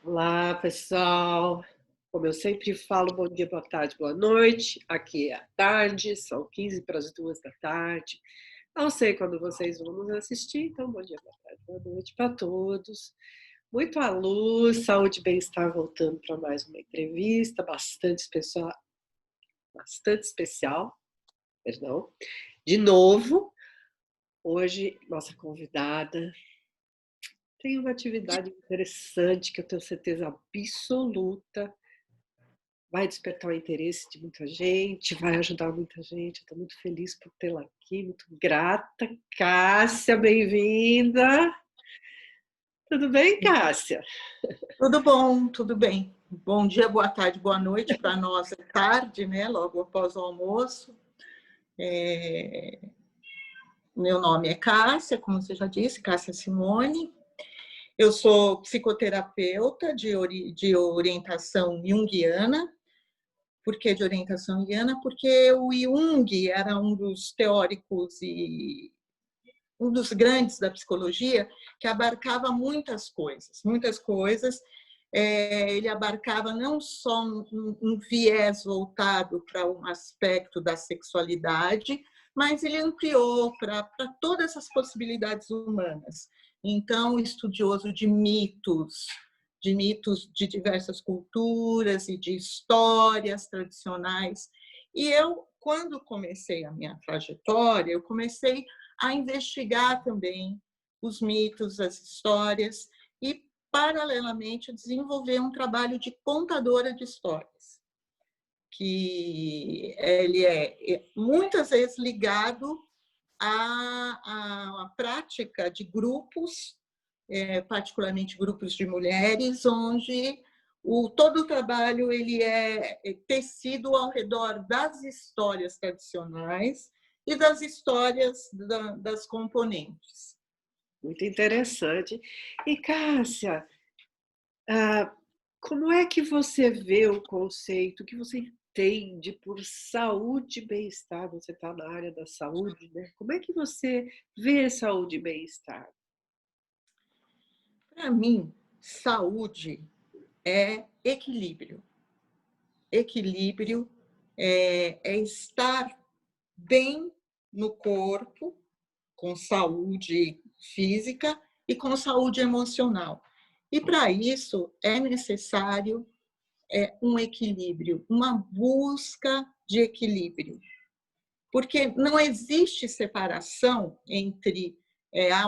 Olá, pessoal. Como eu sempre falo, bom dia, boa tarde, boa noite. Aqui é a tarde, são 15 para as 2 da tarde. Não sei quando vocês vão nos assistir, então bom dia, boa tarde, boa noite para todos. Muito à luz, saúde e bem-estar voltando para mais uma entrevista bastante especial, perdão. De novo, hoje nossa convidada tem uma atividade interessante que eu tenho certeza absoluta vai despertar o interesse de muita gente, vai ajudar muita gente. Eu estou muito feliz por tê-la aqui, muito grata. Cássia, bem-vinda. Tudo bem, Cássia? Tudo bom, tudo bem. Bom dia, boa tarde, boa noite. Para nós é tarde, né? Logo após o almoço. Meu nome é Cássia, como você já disse, Cássia Simone. Eu sou psicoterapeuta de orientação junguiana. Por que de orientação junguiana? Porque o Jung era um dos teóricos e um dos grandes da psicologia que abarcava muitas coisas, muitas coisas. Ele abarcava não só um viés voltado para um aspecto da sexualidade, mas ele ampliou para todas essas possibilidades humanas. Então, estudioso de mitos de diversas culturas e de histórias tradicionais. E eu, quando comecei a minha trajetória, eu comecei a investigar também os mitos, as histórias e, paralelamente, desenvolver um trabalho de contadora de histórias, que ele é muitas vezes ligado à prática de grupos, particularmente grupos de mulheres, onde todo o trabalho ele é tecido ao redor das histórias tradicionais e das histórias das componentes. Muito interessante. E, Cássia, como é que você vê o conceito, o que você entende por saúde e bem-estar? Você está na área da saúde, né? Como é que você vê saúde e bem-estar? Para mim, saúde é equilíbrio. Equilíbrio é estar bem no corpo, com saúde física e com saúde emocional. E para isso é necessário um equilíbrio, uma busca de equilíbrio. Porque não existe separação entre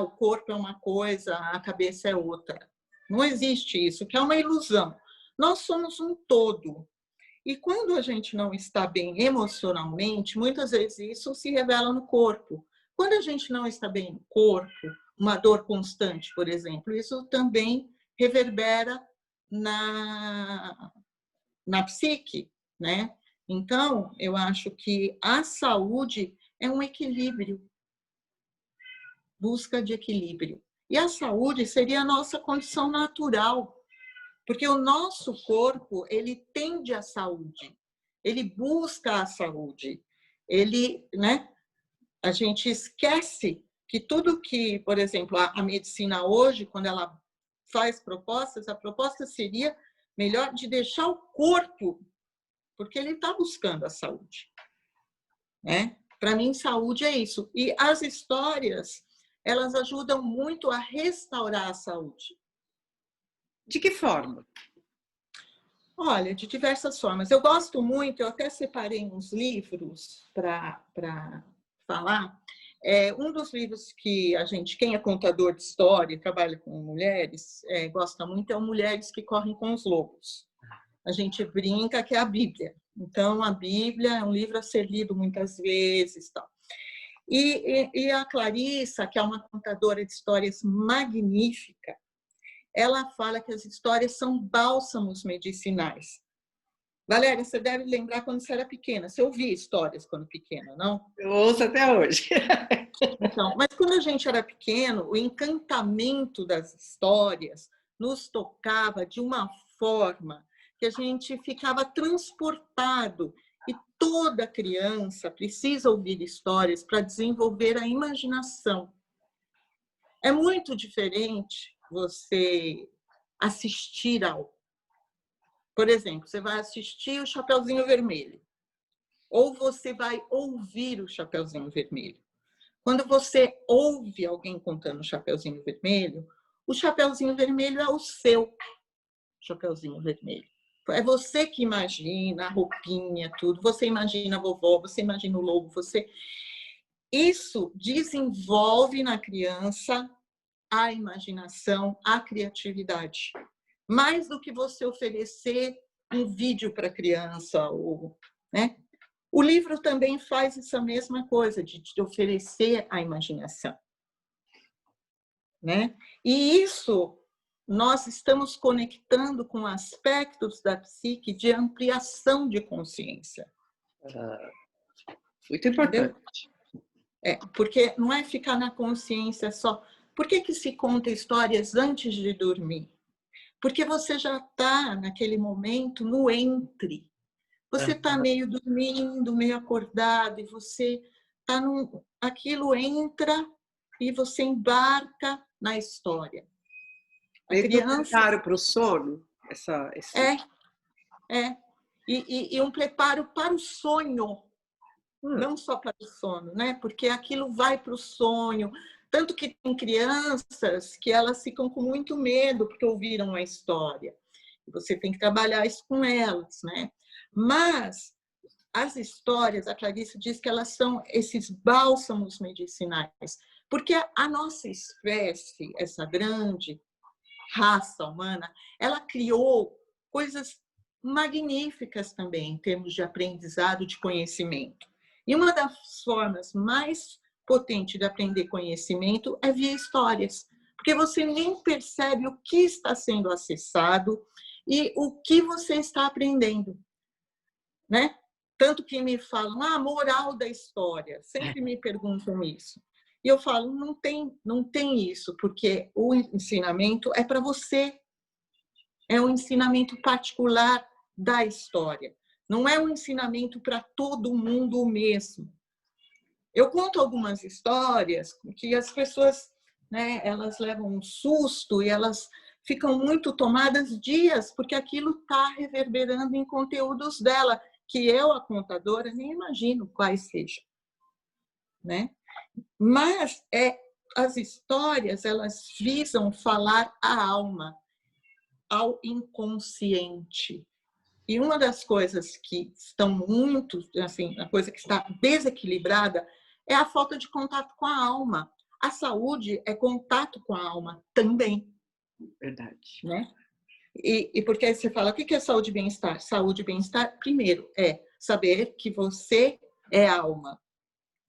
o corpo é uma coisa, a cabeça é outra. Não existe isso, que é uma ilusão. Nós somos um todo. E quando a gente não está bem emocionalmente, muitas vezes isso se revela no corpo. Quando a gente não está bem no corpo, uma dor constante, por exemplo, isso também reverbera na psique, né? Então, eu acho que a saúde é um equilíbrio, busca de equilíbrio. E a saúde seria a nossa condição natural, porque o nosso corpo, ele tende à saúde, ele busca a saúde. Ele, né? A gente esquece que tudo que, por exemplo, a medicina hoje, quando ela faz propostas, a proposta seria melhor de deixar o corpo, porque ele está buscando a saúde, né? Para mim, saúde é isso. E as histórias, elas ajudam muito a restaurar a saúde. De que forma? Olha, de diversas formas. Eu gosto muito, eu até separei uns livros para falar. Um dos livros que quem é contador de história e trabalha com mulheres, gosta muito, é o Mulheres que Correm com os Lobos. A gente brinca que é a Bíblia. Então, a Bíblia é um livro a ser lido muitas vezes. Tal. E a Clarissa, que é uma contadora de histórias magnífica, ela fala que as histórias são bálsamos medicinais. Valéria, você deve lembrar quando você era pequena. Você ouvia histórias quando pequena, não? Eu ouço até hoje. Então, mas quando a gente era pequeno, o encantamento das histórias nos tocava de uma forma que a gente ficava transportado. E toda criança precisa ouvir histórias para desenvolver a imaginação. É muito diferente você assistir algo. Por exemplo, você vai assistir o Chapeuzinho Vermelho, ou você vai ouvir o Chapeuzinho Vermelho. Quando você ouve alguém contando o Chapeuzinho Vermelho, o Chapeuzinho Vermelho é o seu Chapeuzinho Vermelho. É você que imagina a roupinha, tudo. Você imagina a vovó, você imagina o lobo, você... Isso desenvolve na criança a imaginação, a criatividade. Mais do que você oferecer um vídeo para a criança, né? O livro também faz essa mesma coisa, de te oferecer a imaginação, né? E isso nós estamos conectando com aspectos da psique de ampliação de consciência. Muito importante. Porque não é ficar na consciência só. Por que se conta histórias antes de dormir? Porque você já está naquele momento no entre. Você está meio dormindo, meio acordado, e você está num... Aquilo entra e você embarca na história. A criança... preparo para o sono? E um preparo para o sonho, não só para o sono, né? Porque aquilo vai para o sonho. Tanto que tem crianças que elas ficam com muito medo porque ouviram a história. Você tem que trabalhar isso com elas, né? Mas as histórias, a Clarice diz que elas são esses bálsamos medicinais, porque a nossa espécie, essa grande raça humana, ela criou coisas magníficas também em termos de aprendizado, de conhecimento. E uma das formas mais potentes de aprender conhecimento é via histórias, porque você nem percebe o que está sendo acessado e o que você está aprendendo, né? Tanto que me falam, moral da história, sempre me perguntam isso. E eu falo, não tem isso, porque o ensinamento é para você. É um ensinamento particular da história. Não é um ensinamento para todo mundo o mesmo. Eu conto algumas histórias que as pessoas, né, elas levam um susto e elas ficam muito tomadas dias, porque aquilo está reverberando em conteúdos dela, que eu, a contadora, nem imagino quais sejam, né? Mas as histórias, elas visam falar à alma, ao inconsciente. E uma das coisas que estão muito, assim, a coisa que está desequilibrada é a falta de contato com a alma. A saúde é contato com a alma também. Verdade. Né? E porque aí você fala, o que é saúde e bem-estar? Saúde e bem-estar, primeiro, é saber que você é alma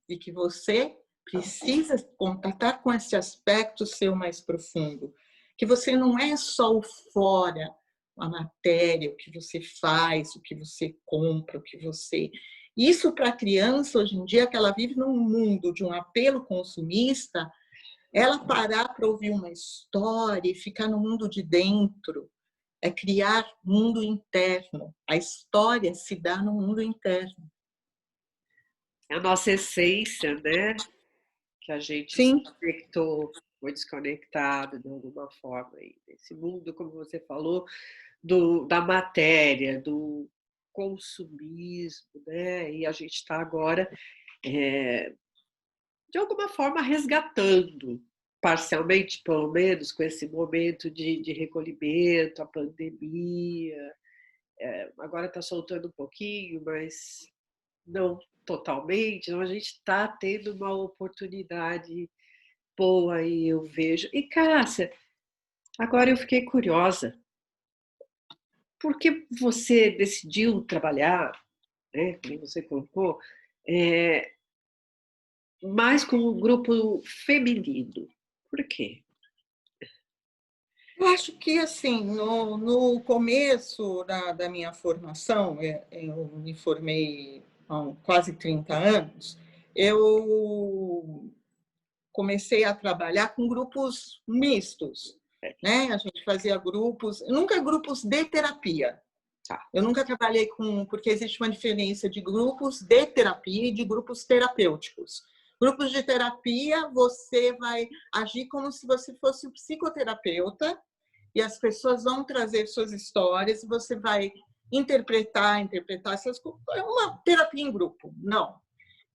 e que você precisa contatar com esse aspecto seu mais profundo. Que você não é só o fora, a matéria, o que você faz, o que você compra, o que você... Isso para a criança, hoje em dia, que ela vive num mundo de um apelo consumista, ela parar para ouvir uma história e ficar no mundo de dentro, é criar mundo interno. A história se dá no mundo interno. É a nossa essência, né? Que a gente Sim. se conectou, foi desconectado de alguma forma aí. Esse mundo, como você falou, da matéria, do consumismo, né? E a gente está agora, de alguma forma, resgatando, parcialmente, pelo menos, com esse momento de recolhimento, a pandemia. Agora está soltando um pouquinho, mas não totalmente. Então, a gente está tendo uma oportunidade boa aí, eu vejo. E, Cássia, agora eu fiquei curiosa. Por que você decidiu trabalhar, né, como você colocou, mais com o grupo feminino? Por quê? Eu acho que, assim, no começo da minha formação, eu me formei há quase 30 anos, eu comecei a trabalhar com grupos mistos, né? A gente fazia grupos, nunca grupos de terapia. Eu nunca trabalhei porque existe uma diferença de grupos de terapia e de grupos terapêuticos. Grupos de terapia, você vai agir como se você fosse o psicoterapeuta e as pessoas vão trazer suas histórias e você vai interpretar essas coisas. É uma terapia em grupo. Não.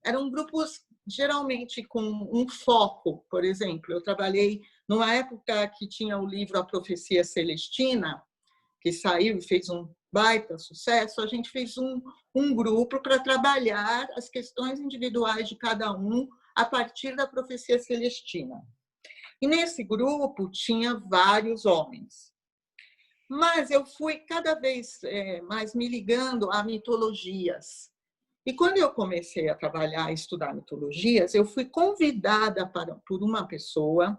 Eram grupos geralmente com um foco, por exemplo. Eu trabalhei numa época que tinha o livro A Profecia Celestina, que saiu e fez um baita sucesso. A gente fez um grupo para trabalhar as questões individuais de cada um a partir da Profecia Celestina. E nesse grupo tinha vários homens. Mas eu fui cada vez mais me ligando a mitologias. E quando eu comecei a trabalhar e estudar mitologias, eu fui convidada por uma pessoa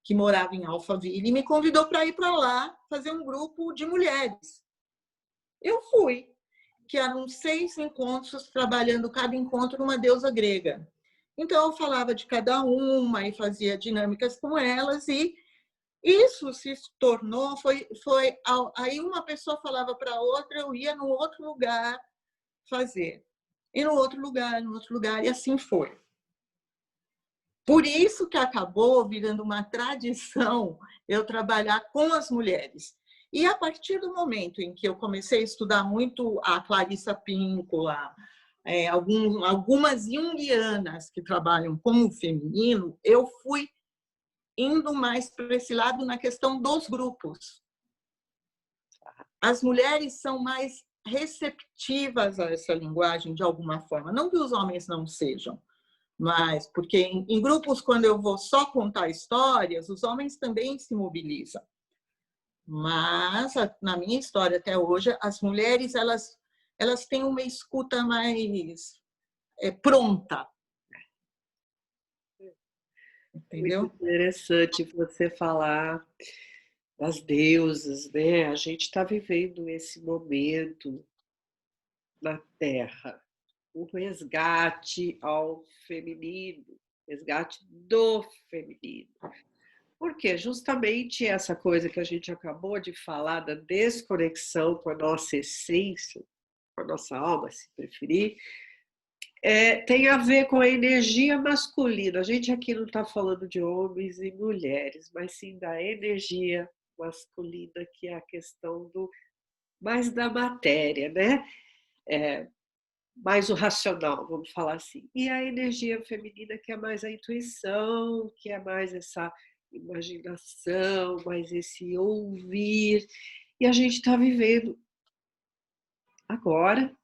que morava em Alphaville e me convidou para ir para lá fazer um grupo de mulheres. Eu fui, que eram 6 encontros, trabalhando cada encontro uma deusa grega. Então, eu falava de cada uma e fazia dinâmicas com elas, e isso se tornou, aí uma pessoa falava para outra, eu ia no outro lugar fazer. E no outro lugar, e assim foi. Por isso que acabou virando uma tradição eu trabalhar com as mulheres. E a partir do momento em que eu comecei a estudar muito a Clarissa Pinkola, algumas junguianas que trabalham com o feminino, eu fui indo mais para esse lado na questão dos grupos. As mulheres são mais receptivas a essa linguagem de alguma forma. Não que os homens não sejam, mas porque em grupos, quando eu vou só contar histórias, os homens também se mobilizam. Mas, na minha história até hoje, as mulheres elas têm uma escuta mais pronta. Entendeu? Muito interessante você falar das deusas, né? A gente está vivendo esse momento na Terra, um resgate ao feminino, resgate do feminino. Porque justamente essa coisa que a gente acabou de falar da desconexão com a nossa essência, com a nossa alma, se preferir, tem a ver com a energia masculina. A gente aqui não está falando de homens e mulheres, mas sim da energia masculina, que é a questão mais da matéria, né? Mais o racional, vamos falar assim. E a energia feminina, que é mais a intuição, que é mais essa imaginação, mais esse ouvir. E a gente está vivendo agora,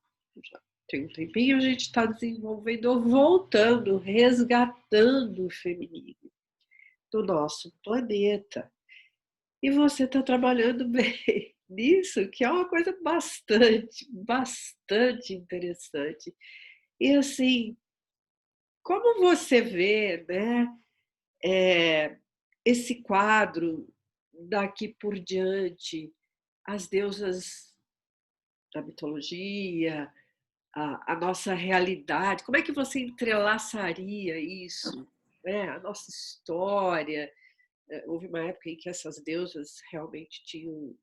já tem um tempinho, a gente está desenvolvendo, voltando, resgatando o feminino do nosso planeta. E você está trabalhando bem nisso, que é uma coisa bastante interessante. E assim, como você vê, né, esse quadro daqui por diante, as deusas da mitologia, a nossa realidade, como é que você entrelaçaria isso, né? A nossa história? Houve uma época em que essas deusas realmente tinham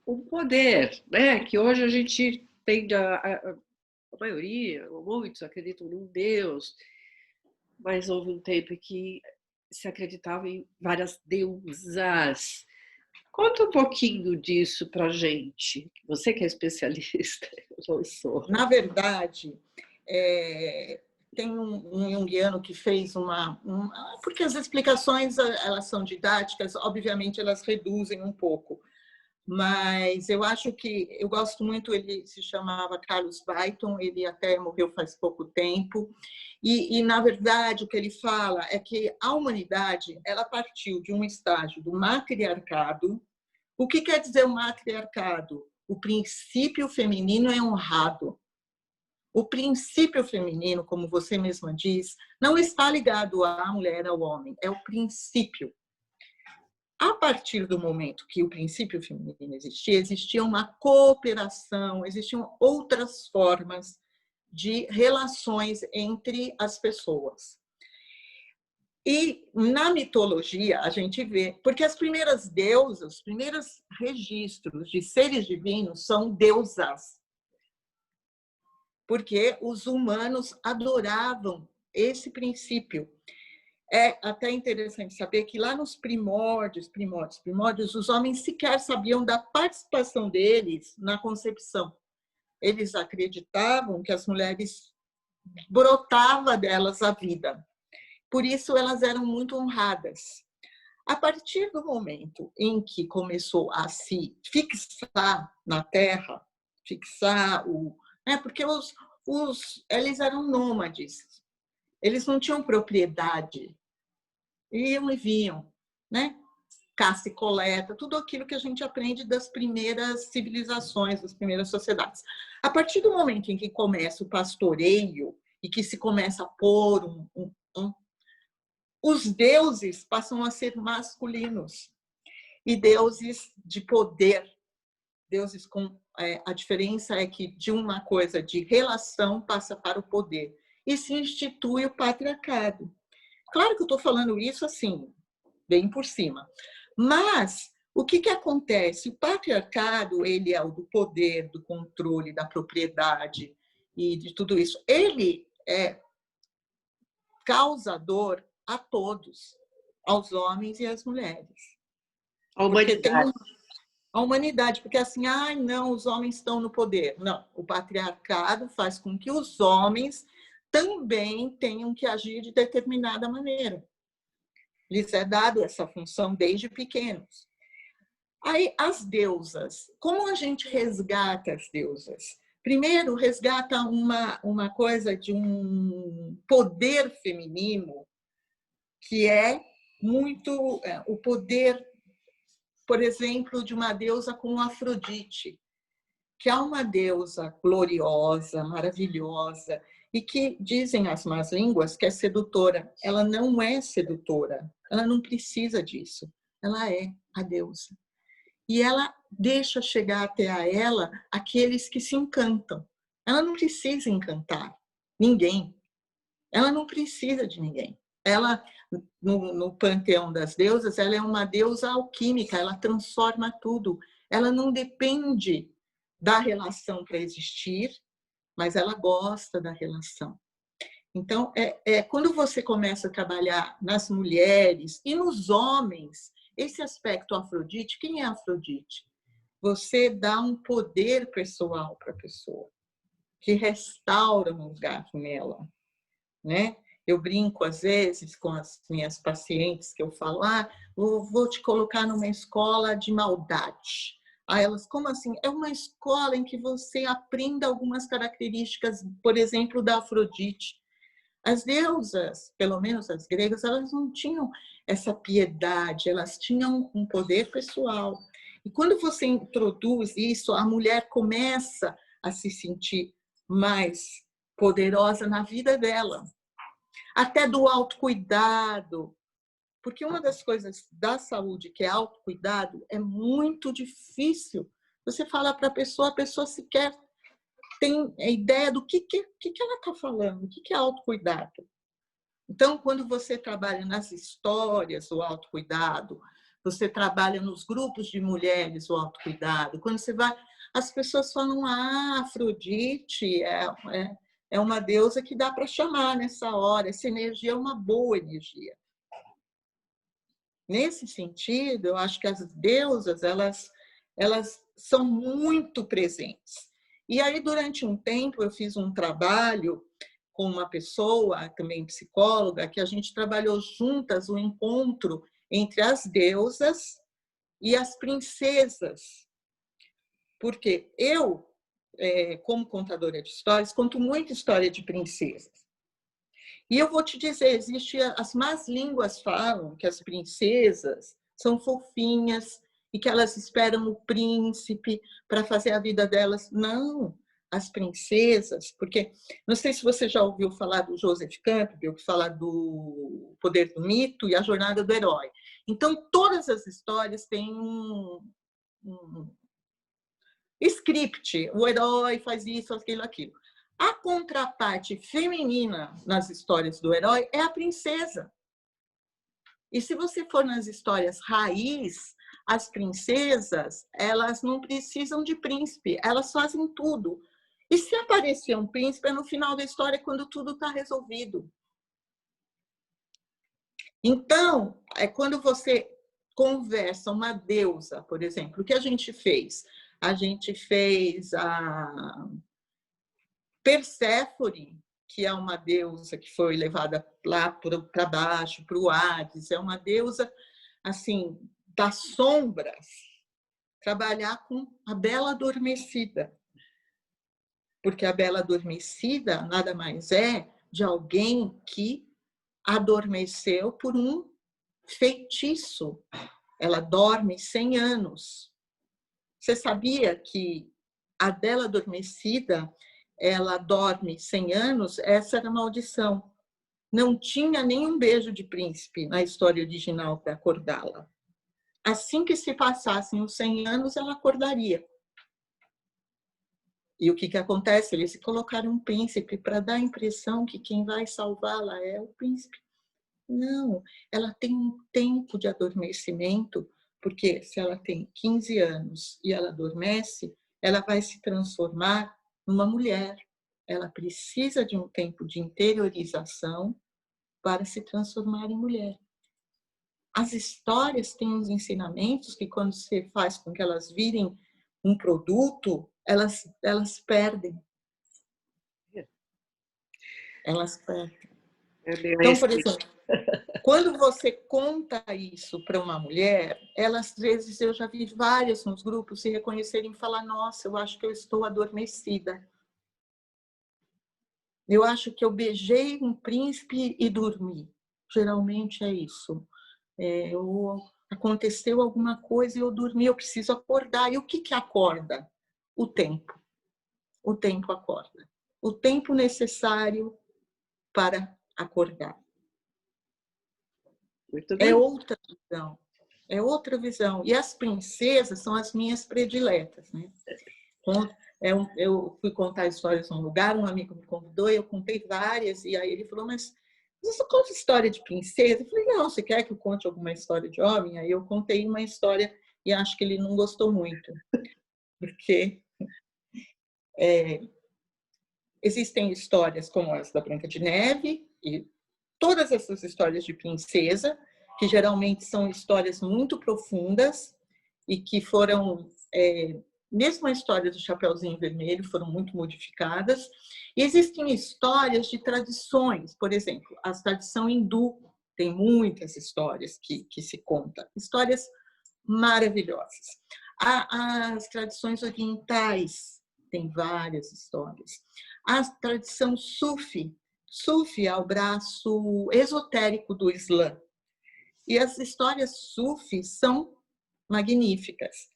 um poder, né? Que hoje a gente tende a maioria, ou muitos, acreditam num Deus, mas houve um tempo em que se acreditava em várias deusas. Conta um pouquinho disso para a gente. Você que é especialista, eu não sou. Na verdade, tem um junguiano que fez porque as explicações elas são didáticas, obviamente elas reduzem um pouco, mas eu acho que eu gosto muito. Ele se chamava Carlos Byton, ele até morreu faz pouco tempo, e na verdade o que ele fala é que a humanidade ela partiu de um estágio do matriarcado. O que quer dizer o matriarcado? O princípio feminino é honrado. O princípio feminino, como você mesma diz, não está ligado à mulher, ao homem, é o princípio. A partir do momento que o princípio feminino existia uma cooperação, existiam outras formas de relações entre as pessoas. E na mitologia a gente vê, porque as primeiras deusas, os primeiros registros de seres divinos são deusas, porque os humanos adoravam esse princípio. É até interessante saber que lá nos primórdios, os homens sequer sabiam da participação deles na concepção. Eles acreditavam que as mulheres brotava delas a vida. Por isso elas eram muito honradas. A partir do momento em que começou a se fixar na terra, fixar o, porque eles eram nômades, eles não tinham propriedade, iam e vinham, né? Caça e coleta, tudo aquilo que a gente aprende das primeiras civilizações, das primeiras sociedades. A partir do momento em que começa o pastoreio e que se começa a pôr os deuses passam a ser masculinos e deuses de poder, deuses com a diferença é que de uma coisa de relação passa para o poder e se institui o patriarcado. Claro que eu estou falando isso assim, bem por cima. Mas o que acontece? O patriarcado, ele é o do poder, do controle, da propriedade e de tudo isso. Ele é causador a todos, aos homens e às mulheres. A humanidade. A humanidade, porque assim, não, os homens estão no poder. Não, o patriarcado faz com que os homens também tenham que agir de determinada maneira. Lhes é dado essa função desde pequenos. Aí, as deusas. Como a gente resgata as deusas? Primeiro, resgata uma coisa de um poder feminino que é muito o poder, por exemplo, de uma deusa como Afrodite, que é uma deusa gloriosa, maravilhosa, e que dizem as más línguas que é sedutora. Ela não é sedutora, ela não precisa disso. Ela é a deusa. E ela deixa chegar até a ela aqueles que se encantam. Ela não precisa encantar ninguém. Ela não precisa de ninguém. Ela, no panteão das deusas, ela é uma deusa alquímica, ela transforma tudo. Ela não depende da relação para existir, mas ela gosta da relação. Então, quando você começa a trabalhar nas mulheres e nos homens, esse aspecto Afrodite, quem é Afrodite? Você dá um poder pessoal para a pessoa, que restaura um lugar nela, né? Eu brinco às vezes com as minhas pacientes que eu falo, eu vou te colocar numa escola de maldade. Aí elas, como assim? É uma escola em que você aprenda algumas características, por exemplo, da Afrodite. As deusas, pelo menos as gregas, elas não tinham essa piedade, elas tinham um poder pessoal. E quando você introduz isso, a mulher começa a se sentir mais poderosa na vida dela. Até do autocuidado. Porque uma das coisas da saúde, que é autocuidado, é muito difícil. Você fala para a pessoa sequer tem a ideia do que ela está falando, o que é autocuidado. Então, quando você trabalha nas histórias o autocuidado, você trabalha nos grupos de mulheres o autocuidado, quando você vai, as pessoas falam, Afrodite é uma deusa que dá para chamar nessa hora, essa energia é uma boa energia. Nesse sentido, eu acho que as deusas, elas são muito presentes. E aí, durante um tempo, eu fiz um trabalho com uma pessoa, também psicóloga, que a gente trabalhou juntas o encontro entre as deusas e as princesas. Porque eu, como contadora de histórias, conto muita história de princesas. E eu vou te dizer, as más línguas falam que as princesas são fofinhas e que elas esperam o príncipe para fazer a vida delas. Não, as princesas, porque não sei se você já ouviu falar do Joseph Campbell, que fala do Poder do Mito e a Jornada do Herói. Então, todas as histórias têm um script, o herói faz isso, aquilo. A contraparte feminina nas histórias do herói é a princesa. E se você for nas histórias raiz, as princesas, elas não precisam de príncipe, elas fazem tudo. E se aparecer um príncipe, é no final da história, quando tudo está resolvido. Então, é quando você conversa uma deusa, por exemplo, o que a gente fez? A gente fez a Perséfone, que é uma deusa que foi levada lá para baixo, para o Hades, é uma deusa assim das sombras, trabalhar com a Bela Adormecida, porque a Bela Adormecida nada mais é de alguém que adormeceu por um feitiço. Ela dorme 100 anos. Você sabia que a Bela Adormecida, ela dorme 100 anos? Essa era a maldição. Não tinha nenhum beijo de príncipe na história original para acordá-la. Assim que se passassem os 100 anos, ela acordaria. E o que acontece? Eles colocaram um príncipe para dar a impressão que quem vai salvá-la é o príncipe. Não, ela tem um tempo de adormecimento, porque se ela tem 15 anos e ela adormece, ela vai se transformar numa mulher. Ela precisa de um tempo de interiorização para se transformar em mulher. As histórias têm uns ensinamentos que, quando você faz com que elas virem um produto, elas perdem. Elas perdem. Então, por exemplo, quando você conta isso para uma mulher, às vezes eu já vi várias nos grupos se reconhecerem e falar: nossa, eu acho que eu estou adormecida. Eu acho que eu beijei um príncipe e dormi. Geralmente é isso. Aconteceu alguma coisa e eu dormi, eu preciso acordar. E o que acorda? O tempo. O tempo acorda. O tempo necessário para acordar. Muito bem. É outra visão. É outra visão. E as princesas são as minhas prediletas, né? Eu fui contar histórias num lugar, um amigo me convidou, eu contei várias, e aí ele falou: mas você conta história de princesa? Eu falei: não, você quer que eu conte alguma história de homem? Aí eu contei uma história e acho que ele não gostou muito, porque existem histórias como essa da Branca de Neve e todas essas histórias de princesa, que geralmente são histórias muito profundas e que foram, mesmo a história do Chapeuzinho Vermelho, foram muito modificadas. E existem histórias de tradições, por exemplo, a tradição hindu tem muitas histórias que se contam, histórias maravilhosas. As tradições orientais têm várias histórias. A tradição Sufi é o braço esotérico do Islã. E as histórias Sufi são magníficas.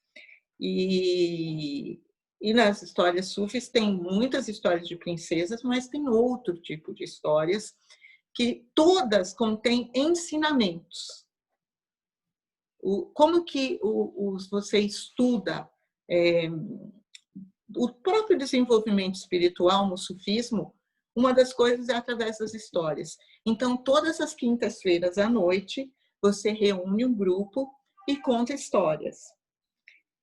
E nas histórias Sufis tem muitas histórias de princesas, mas tem outro tipo de histórias que todas contêm ensinamentos. Como que você estuda o próprio desenvolvimento espiritual no sufismo? Uma das coisas é através das histórias. Então, todas as quintas-feiras à noite, você reúne um grupo e conta histórias.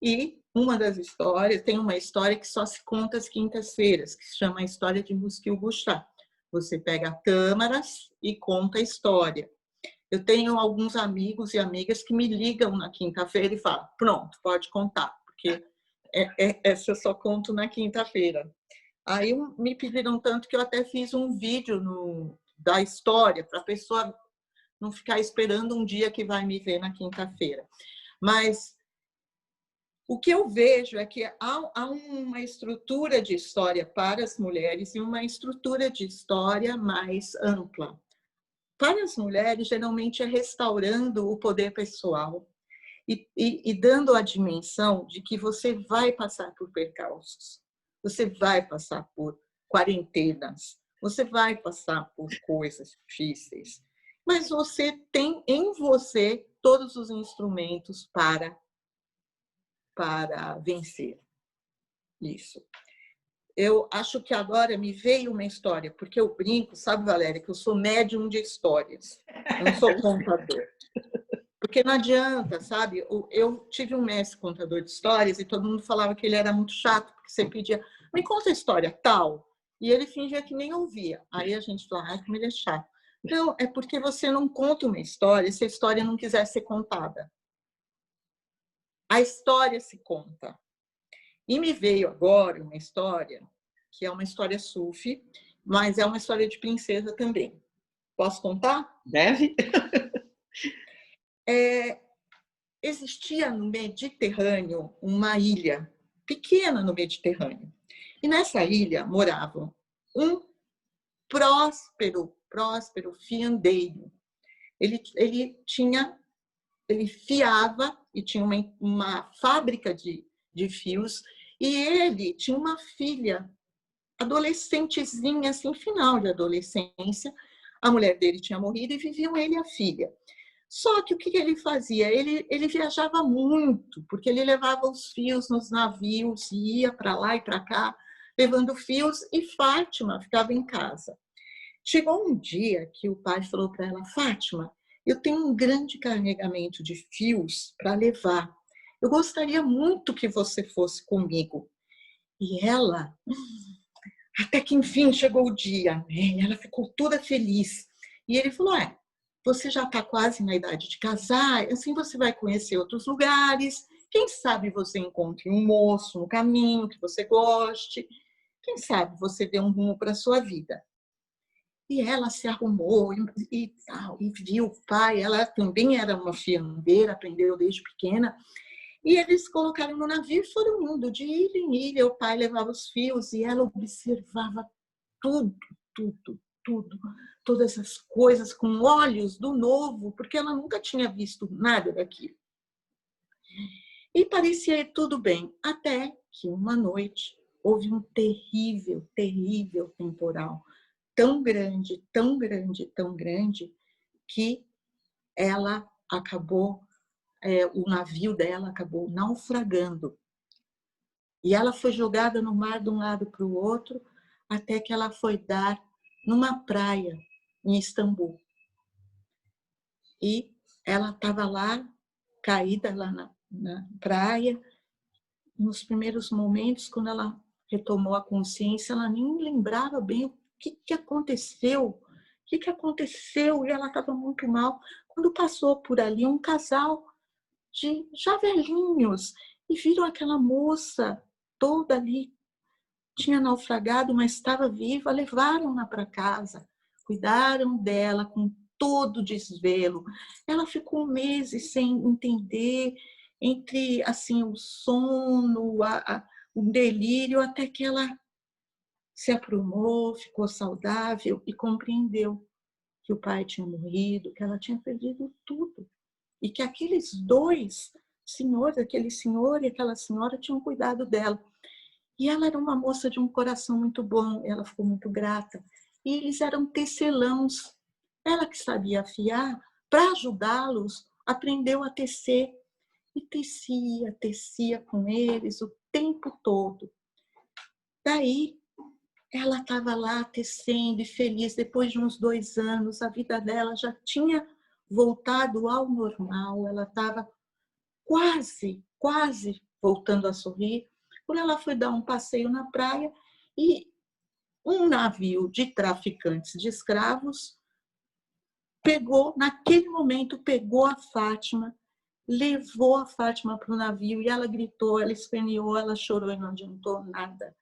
E uma das histórias, tem uma história que só se conta às quintas-feiras, que se chama a história de Muskil Bushá. Você pega câmaras e conta a história. Eu tenho alguns amigos e amigas que me ligam na quinta-feira e falam: pronto, pode contar, porque essa eu só conto na quinta-feira. Aí me pediram tanto que eu até fiz um vídeo da história, para a pessoa não ficar esperando um dia que vai me ver na quinta-feira. Mas o que eu vejo é que há uma estrutura de história para as mulheres e uma estrutura de história mais ampla. Para as mulheres, geralmente é restaurando o poder pessoal e dando a dimensão de que você vai passar por percalços, você vai passar por quarentenas, você vai passar por coisas difíceis, mas você tem em você todos os instrumentos para vencer isso. Eu acho que agora me veio uma história, porque eu brinco, sabe, Valéria, que eu sou médium de histórias, eu não sou contador. Porque não adianta, sabe? Eu tive um mestre contador de histórias e todo mundo falava que ele era muito chato, porque você pedia: me conta a história tal, e ele fingia que nem ouvia. Aí a gente falava: ai, como ele é chato. Não, é porque você não conta uma história se a história não quiser ser contada. A história se conta. E me veio agora uma história, que é uma história sufi, mas é uma história de princesa também. Posso contar? Deve? Existia no Mediterrâneo uma ilha pequena no Mediterrâneo. E nessa ilha moravam um próspero fiandeiro. Ele fiava e tinha uma fábrica de fios, e ele tinha uma filha adolescentezinha, assim, final de adolescência. A mulher dele tinha morrido e viviam ele e a filha. Só que o que ele fazia? Ele viajava muito, porque ele levava os fios nos navios, ia para lá e para cá, levando fios, e Fátima ficava em casa. Chegou um dia que o pai falou para ela: Fátima, eu tenho um grande carregamento de fios para levar. Eu gostaria muito que você fosse comigo. E ela, até que enfim chegou o dia, né? Ela ficou toda feliz. E ele falou: você já está quase na idade de casar, assim você vai conhecer outros lugares. Quem sabe você encontre um moço no caminho que você goste. Quem sabe você dê um rumo para a sua vida. E ela se arrumou e viu o pai. Ela também era uma fiandeira, aprendeu desde pequena. E eles colocaram no navio e foram indo de ilha em ilha. O pai levava os fios e ela observava tudo, tudo. Todas essas coisas com olhos do novo, porque ela nunca tinha visto nada daquilo. E parecia ir tudo bem, até que uma noite houve um terrível temporal. Tão grande, que ela acabou, o navio dela acabou naufragando. E ela foi jogada no mar de um lado para o outro, até que ela foi dar numa praia em Istambul. E ela estava lá, caída lá na praia. Nos primeiros momentos, quando ela retomou a consciência, ela nem lembrava bem o que aconteceu. O que aconteceu? E ela estava muito mal. Quando passou por ali um casal de já velhinhos e viram aquela moça toda ali, tinha naufragado, mas estava viva, levaram-na para casa, cuidaram dela com todo desvelo. Ela ficou meses sem entender, entre assim o sono, o delírio, até que ela se aprumou, ficou saudável e compreendeu que o pai tinha morrido, que ela tinha perdido tudo. E que aqueles dois senhores, aquele senhor e aquela senhora, tinham cuidado dela. E ela era uma moça de um coração muito bom, ela ficou muito grata. E eles eram tecelãos. Ela que sabia afiar, para ajudá-los, aprendeu a tecer. E tecia com eles o tempo todo. Daí, ela estava lá tecendo e feliz. Depois de uns 2 anos, a vida dela já tinha voltado ao normal. Ela estava quase voltando a sorrir. Quando ela foi dar um passeio na praia e um navio de traficantes de escravos naquele momento, pegou a Fátima, levou a Fátima para o navio e ela gritou, ela esperneou, ela chorou e não adiantou nada.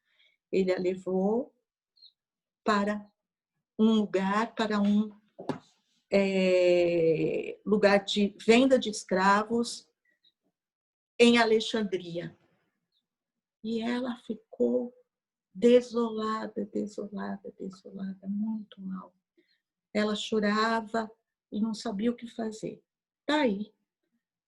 Ele a levou para um lugar, lugar de venda de escravos em Alexandria. E ela ficou desolada, muito mal. Ela chorava e não sabia o que fazer. Daí,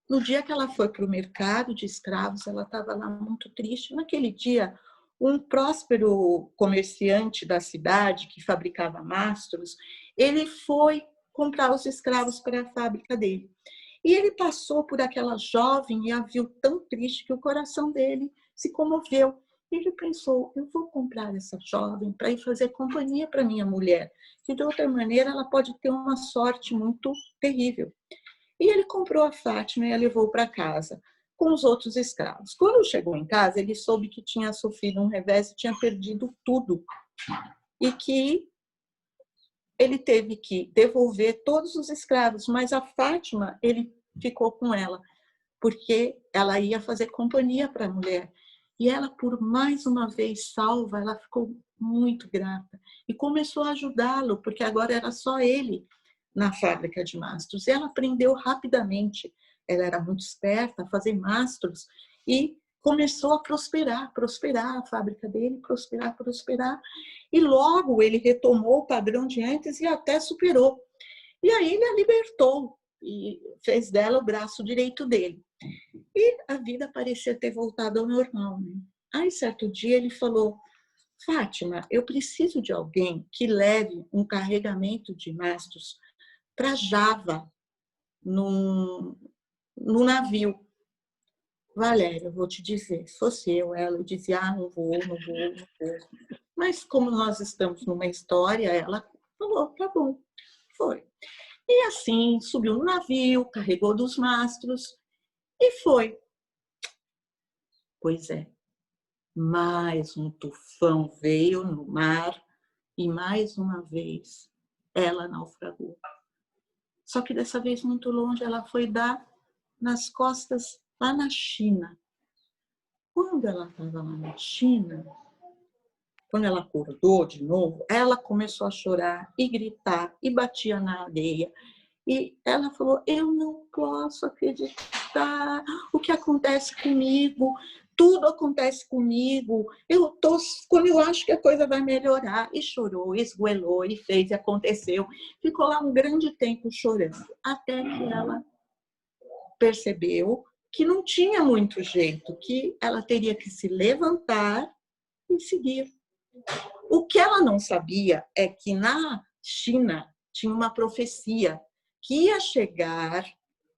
no dia que ela foi para o mercado de escravos, ela estava lá muito triste. Naquele dia, um próspero comerciante da cidade, que fabricava mastros, ele foi comprar os escravos para a fábrica dele. E ele passou por aquela jovem e a viu tão triste que o coração dele se comoveu. Ele pensou, eu vou comprar essa jovem para ir fazer companhia para minha mulher, que de outra maneira ela pode ter uma sorte muito terrível. E ele comprou a Fátima e a levou para casa com os outros escravos. Quando chegou em casa, ele soube que tinha sofrido um revés e tinha perdido tudo. E que ele teve que devolver todos os escravos, mas a Fátima, ele ficou com ela, porque ela ia fazer companhia para a mulher. E ela, por mais uma vez salva, ela ficou muito grata e começou a ajudá-lo, porque agora era só ele na fábrica de mastros. E ela aprendeu rapidamente, ela era muito esperta a fazer mastros e começou a prosperar a fábrica dele, prosperar. E logo ele retomou o padrão de antes e até superou. E aí ele a libertou e fez dela o braço direito dele. E a vida parecia ter voltado ao normal, né? Aí, certo dia, ele falou: Fátima, eu preciso de alguém que leve um carregamento de mastros para Java, num navio. Valéria, eu vou te dizer, se fosse eu dizia, não vou. Mas como nós estamos numa história, ela falou, tá bom, foi. E assim, subiu no navio, carregou dos mastros e foi. Pois é, mais um tufão veio no mar e mais uma vez ela naufragou. Só que dessa vez muito longe, ela foi dar nas costas lá na China. Quando ela estava lá na China, quando ela acordou de novo, ela começou a chorar e gritar e batia na areia. E ela falou, eu não posso acreditar o que acontece comigo, tudo acontece comigo, quando eu acho que a coisa vai melhorar. E chorou, esgoelou, e fez, e aconteceu. Ficou lá um grande tempo chorando, até que ela percebeu que não tinha muito jeito, que ela teria que se levantar e seguir. O que ela não sabia é que na China tinha uma profecia que ia chegar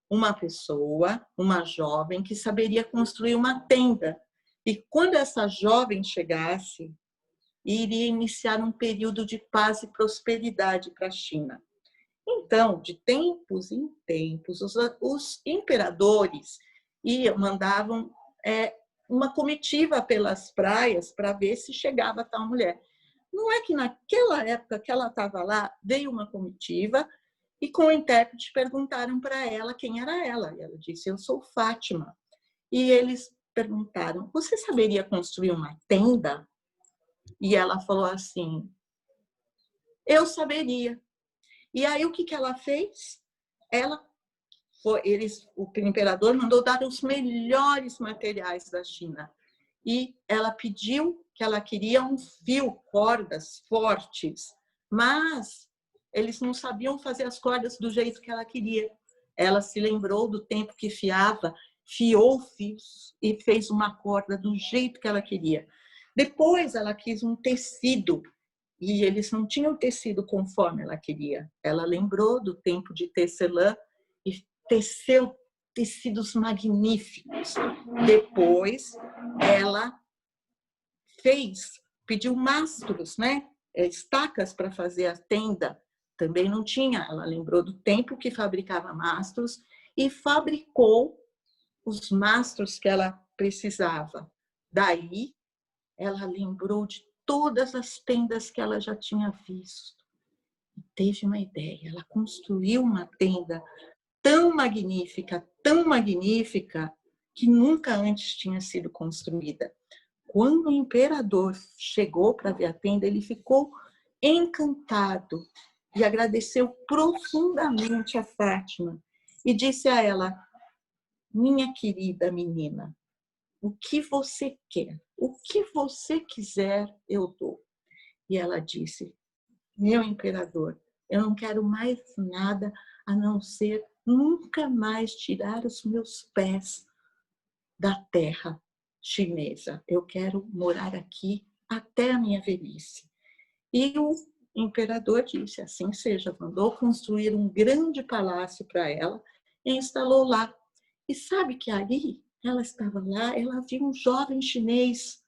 uma pessoa, uma jovem, que saberia construir uma tenda. E quando essa jovem chegasse, iria iniciar um período de paz e prosperidade para a China. Então, de tempos em tempos, os imperadores mandavam uma comitiva pelas praias para ver se chegava tal mulher. Não é que naquela época que ela estava lá, veio uma comitiva e com o intérprete perguntaram para ela quem era ela. E ela disse, eu sou Fátima. E eles perguntaram, você saberia construir uma tenda? E ela falou assim, eu saberia. E aí o que ela fez? O imperador mandou dar os melhores materiais da China. E ela pediu que ela queria um fio, cordas fortes, mas eles não sabiam fazer as cordas do jeito que ela queria. Ela se lembrou do tempo que fiou fios e fez uma corda do jeito que ela queria. Depois ela quis um tecido e eles não tinham tecido conforme ela queria. Ela lembrou do tempo de tecelã e teceu tecidos magníficos. Depois ela pediu mastros, né? Estacas para fazer a tenda. Também não tinha. Ela lembrou do tempo que fabricava mastros e fabricou os mastros que ela precisava. Daí, ela lembrou de todas as tendas que ela já tinha visto. E teve uma ideia. Ela construiu uma tenda tão magnífica, que nunca antes tinha sido construída. Quando o imperador chegou para ver a tenda, ele ficou encantado e agradeceu profundamente a Fátima e disse a ela, minha querida menina, o que você quer? O que você quiser, eu dou. E ela disse, meu imperador, eu não quero mais nada a não ser nunca mais tirar os meus pés da terra chinesa. Eu quero morar aqui até a minha velhice. E o imperador disse, assim seja, mandou construir um grande palácio para ela e instalou lá. E sabe que ali, ela estava lá, ela viu um jovem chinês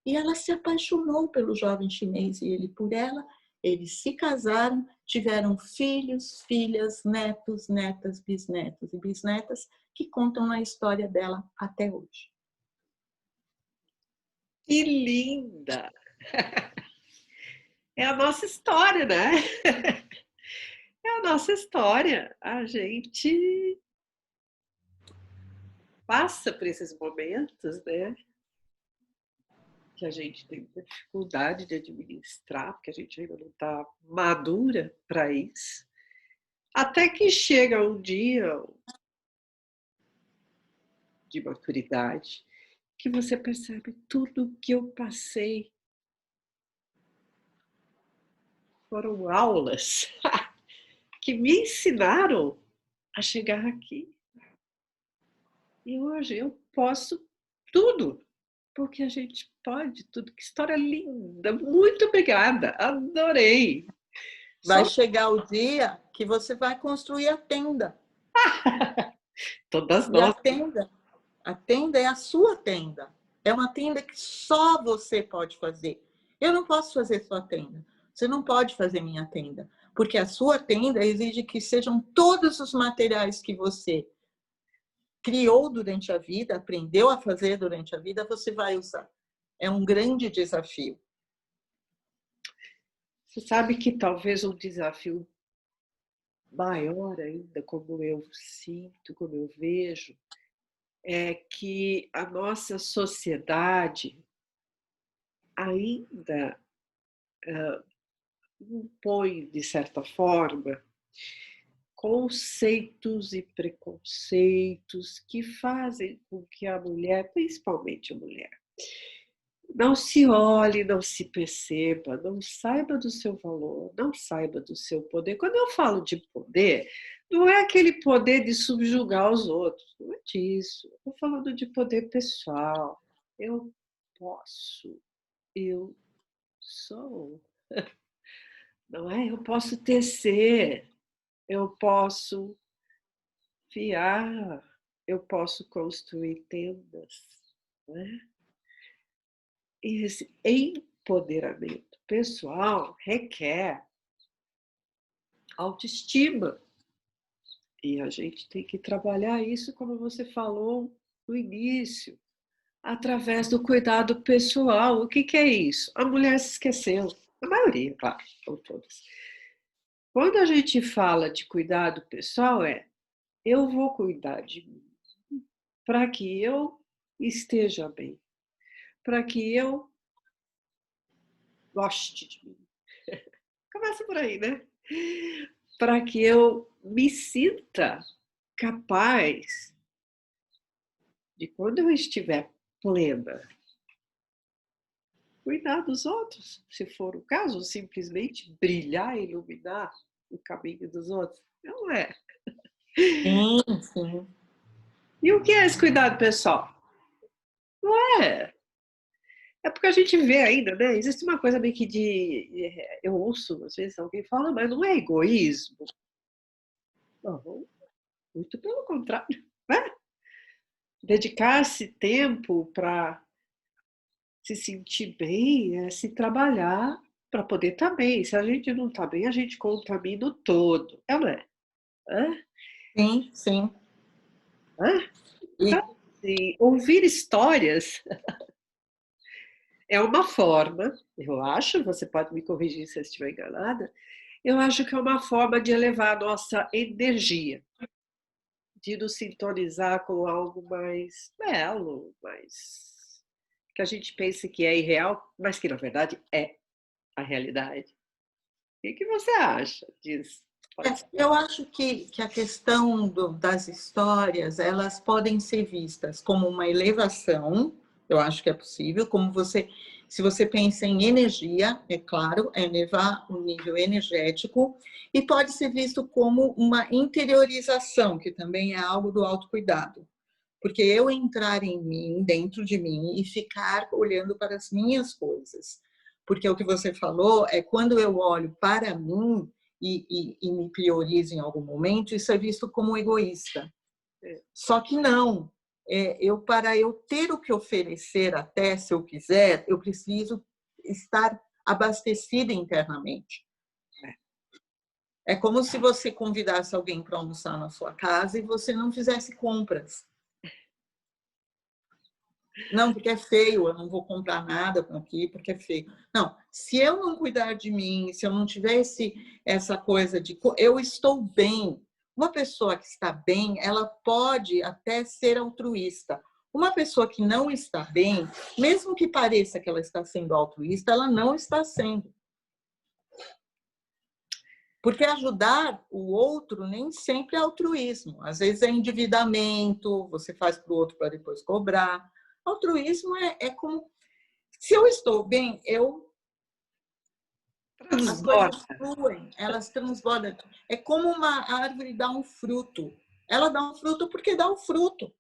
e ela se apaixonou pelo jovem chinês e ele por ela. Eles se casaram, tiveram filhos, filhas, netos, netas, bisnetos e bisnetas que contam a história dela até hoje. Que linda! É a nossa história, né? É a nossa história. A gente passa por esses momentos, né? Que a gente tem dificuldade de administrar, porque a gente ainda não está madura para isso. Até que chega um dia de maturidade que você percebe tudo que eu passei foram aulas que me ensinaram a chegar aqui. E hoje eu posso tudo, porque a gente pode tudo. Que história linda! Muito obrigada, adorei. Vai Só chegar o dia que você vai construir a tenda. todas E nós. a tenda é a sua tenda. É uma tenda que só você pode fazer. Eu não posso fazer sua tenda. Você não pode fazer minha tenda. Porque a sua tenda exige que sejam todos os materiais que você criou durante a vida, aprendeu a fazer durante a vida, você vai usar. É um grande desafio. Você sabe que talvez um desafio maior ainda, como eu sinto, como eu vejo, é que a nossa sociedade ainda impõe, de certa forma, conceitos e preconceitos que fazem com que a mulher, principalmente a mulher, não se olhe, não se perceba, não saiba do seu valor, não saiba do seu poder. Quando eu falo de poder, não é aquele poder de subjugar os outros, não é disso. Estou falando de poder pessoal. Eu posso, eu sou, não é? Eu posso tecer, eu posso fiar, eu posso construir tendas, não é? E esse empoderamento pessoal requer autoestima. E a gente tem que trabalhar isso, como você falou no início, através do cuidado pessoal. O que que é isso? A mulher se esqueceu. A maioria, claro, não todas. Quando a gente fala de cuidado pessoal, eu vou cuidar de mim para que eu esteja bem, para que eu goste de mim. Começa por aí, né? Para que eu me sinta capaz de, quando eu estiver plena, cuidar dos outros, se for o caso, simplesmente brilhar e iluminar o caminho dos outros. Não é. Sim, sim. E o que é esse cuidado pessoal? Não é. É porque a gente vê ainda, né? Existe uma coisa meio que de. Eu ouço, às vezes, alguém fala, mas não é egoísmo. Não, muito pelo contrário. Né? Dedicar-se tempo para se sentir bem, se trabalhar para poder estar bem. Se a gente não está bem, a gente contamina o todo. É, não é? Hã? Sim, sim. Hã? E Então, assim, ouvir histórias é uma forma, eu acho, você pode me corrigir se eu estiver enganada, eu acho que é uma forma de elevar a nossa energia, de nos sintonizar com algo mais belo, mais que a gente pense que é irreal, mas que na verdade é a realidade. O que você acha disso? Pode ser. eu acho que a questão das histórias, elas podem ser vistas como uma elevação, eu acho que é possível, como você, se você pensa em energia, é claro, é elevar o nível energético, e pode ser visto como uma interiorização, que também é algo do autocuidado. Porque eu entrar em mim, dentro de mim, e ficar olhando para as minhas coisas. Porque o que você falou é quando eu olho para mim, e me priorizo em algum momento, isso é visto como egoísta. Só que não. Para eu ter o que oferecer até, se eu quiser, eu preciso estar abastecida internamente. É como se você convidasse alguém para almoçar na sua casa e você não fizesse compras. Não, porque é feio, eu não vou comprar nada aqui porque é feio. Não, se eu não cuidar de mim, se eu não tiver essa coisa de eu estou bem, uma pessoa que está bem, ela pode até ser altruísta. Uma pessoa que não está bem, mesmo que pareça que ela está sendo altruísta, ela não está sendo. Porque ajudar o outro nem sempre é altruísmo. Às vezes é endividamento, você faz para o outro para depois cobrar. Altruísmo é como... Se eu estou bem, as coisas Transborda. fluem, elas transbordam. É como uma árvore dar um fruto. Ela dá um fruto porque dá um fruto.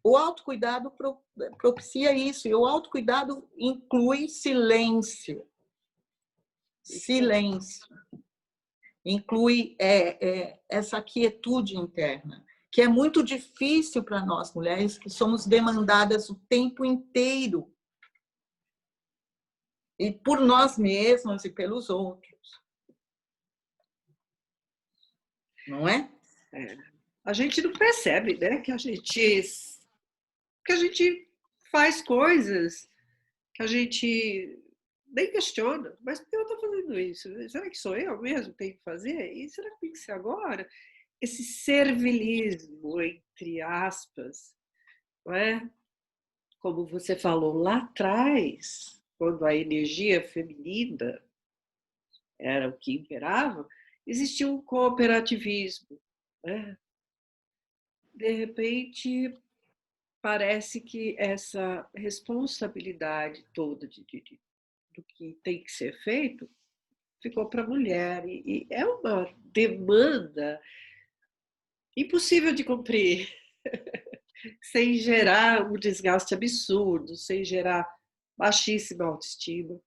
O autocuidado propicia isso. E o autocuidado inclui silêncio. Silêncio. Inclui essa quietude interna, que é muito difícil para nós mulheres, que somos demandadas o tempo inteiro. E por nós mesmas e pelos outros. Não é? A gente não percebe, né, que a gente faz coisas que a gente nem questiona. Mas por que eu estou fazendo isso? Será que sou eu mesmo que tenho que fazer? E será que tem que ser agora? Esse servilismo, entre aspas, não é? Como você falou lá atrás, quando a energia feminina era o que imperava, existia um cooperativismo, né? De repente, parece que essa responsabilidade toda do que tem que ser feito ficou para a mulher. E é uma demanda impossível de cumprir, sem gerar um desgaste absurdo, sem gerar baixíssima autoestima.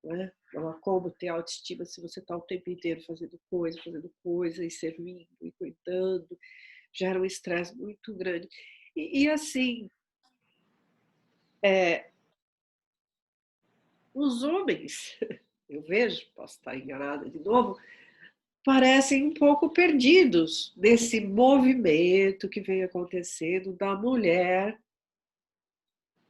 Né? Não há como ter autoestima se você está o tempo inteiro fazendo coisa, e servindo, e cuidando. Gera um estresse muito grande. E assim, os homens, eu vejo, posso estar enganada de novo, parecem um pouco perdidos nesse movimento que vem acontecendo da mulher,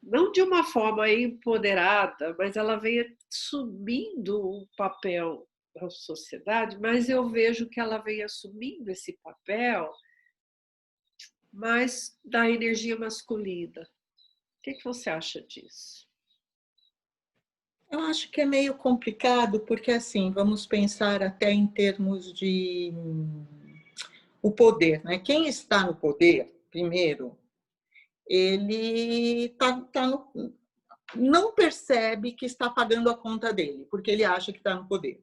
não de uma forma empoderada, mas ela vem assumindo um papel na sociedade, mas eu vejo que ela vem assumindo esse papel mais da energia masculina. O que você acha disso? Eu acho que é meio complicado, porque assim, vamos pensar até em termos de o poder, né? Quem está no poder, primeiro, ele não percebe que está pagando a conta dele, porque ele acha que está no poder.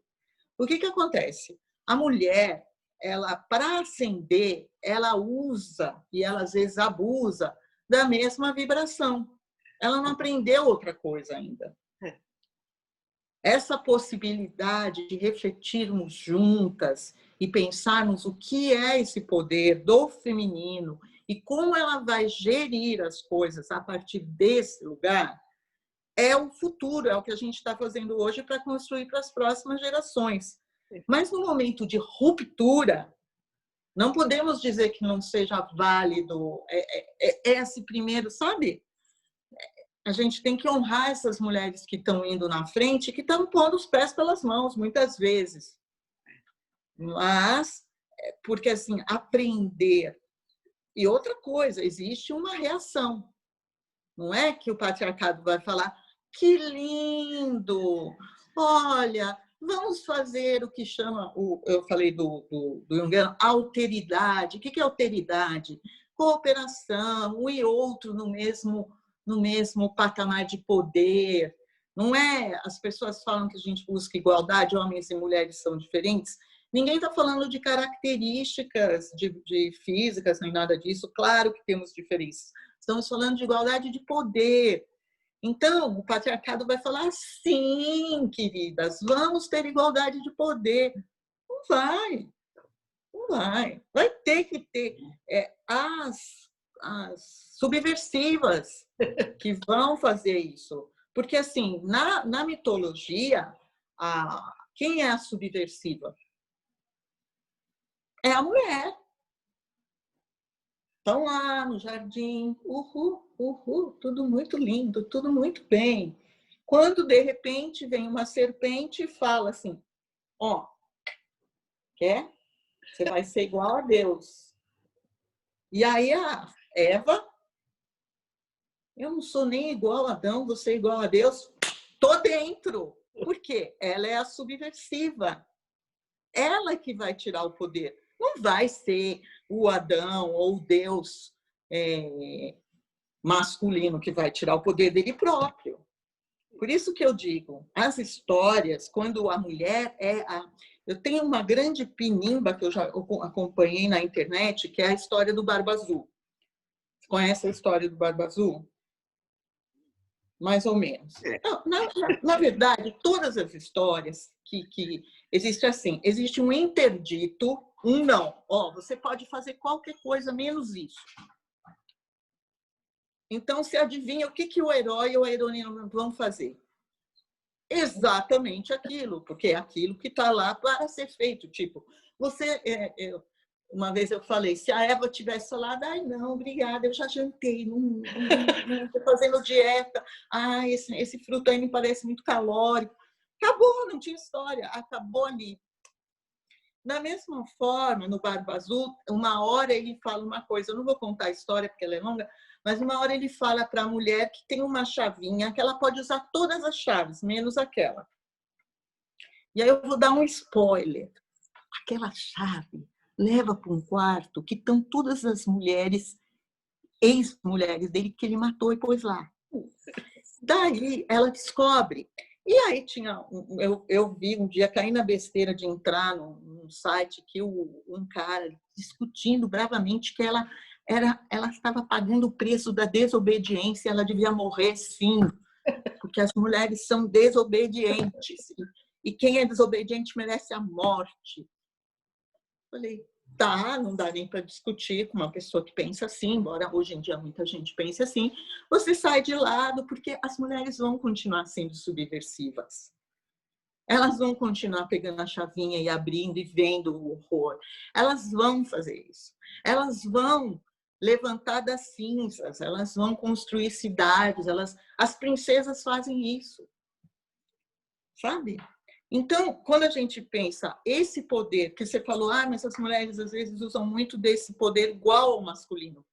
O que acontece? A mulher, ela, para ascender, ela usa, e ela às vezes abusa, da mesma vibração. Ela não aprendeu outra coisa ainda. Essa possibilidade de refletirmos juntas e pensarmos o que é esse poder do feminino e como ela vai gerir as coisas a partir desse lugar, é o futuro, é o que a gente está fazendo hoje para construir para as próximas gerações. Mas no momento de ruptura, não podemos dizer que não seja válido esse primeiro, sabe? A gente tem que honrar essas mulheres que estão indo na frente, que estão pondo os pés pelas mãos, muitas vezes. Mas, porque assim, aprender. E outra coisa, existe uma reação. Não é que o patriarcado vai falar, que lindo! Olha, vamos fazer o que chama, eu falei do Jungiano, alteridade. O que é alteridade? Cooperação, um e outro no mesmo patamar de poder. Não é? As pessoas falam que a gente busca igualdade, homens e mulheres são diferentes. Ninguém está falando de características de físicas, nem nada disso. Claro que temos diferenças. Estamos falando de igualdade de poder. Então, o patriarcado vai falar, sim, queridas, vamos ter igualdade de poder. Não vai. Não vai. Vai ter que ter as subversivas que vão fazer isso. Porque, assim, na mitologia, quem é a subversiva? É a mulher. Estão lá no jardim, tudo muito lindo, tudo muito bem. Quando, de repente, vem uma serpente e fala assim, ó, quer? Você vai ser igual a Deus. E aí a Eva, eu não sou nem igual a Adão, você é igual a Deus, tô dentro. Por quê? Ela é a subversiva. Ela que vai tirar o poder. Não vai ser o Adão ou o Deus masculino que vai tirar o poder dele próprio. Por isso que eu digo, as histórias, quando a mulher é a... Eu tenho uma grande pinimba que eu já acompanhei na internet, que é a história do Barba Azul. Você conhece a história do Barba Azul? Mais ou menos. Não, na verdade, todas as histórias que existem assim, existe um interdito, um não. Ó, você pode fazer qualquer coisa menos isso. Então, você adivinha o que o herói ou a heroína vão fazer? Exatamente aquilo, porque é aquilo que está lá para ser feito. Tipo, você... uma vez eu falei, se a Eva tivesse falado, ai, não, obrigada, eu já jantei, não estou fazendo dieta, ai, esse fruto aí me parece muito calórico. Acabou, não tinha história, acabou ali. Da mesma forma, no Barba Azul, uma hora ele fala uma coisa, eu não vou contar a história porque ela é longa, mas uma hora ele fala para a mulher que tem uma chavinha, que ela pode usar todas as chaves, menos aquela. E aí eu vou dar um spoiler. Aquela chave leva para um quarto que estão todas as mulheres, ex-mulheres dele, que ele matou e pôs lá. Daí ela descobre. E aí tinha, eu vi um dia, caí na besteira de entrar num site que um cara discutindo bravamente que ela estava pagando o preço da desobediência, ela devia morrer sim, porque as mulheres são desobedientes. E quem é desobediente merece a morte. Falei, tá, não dá nem para discutir com uma pessoa que pensa assim, embora hoje em dia muita gente pense assim. Você sai de lado porque as mulheres vão continuar sendo subversivas. Elas vão continuar pegando a chavinha e abrindo e vendo o horror. Elas vão fazer isso. Elas vão levantar das cinzas, elas vão construir cidades, as princesas fazem isso. Sabe? Então, quando a gente pensa esse poder, que você falou, mas as mulheres às vezes usam muito desse poder igual ao masculino.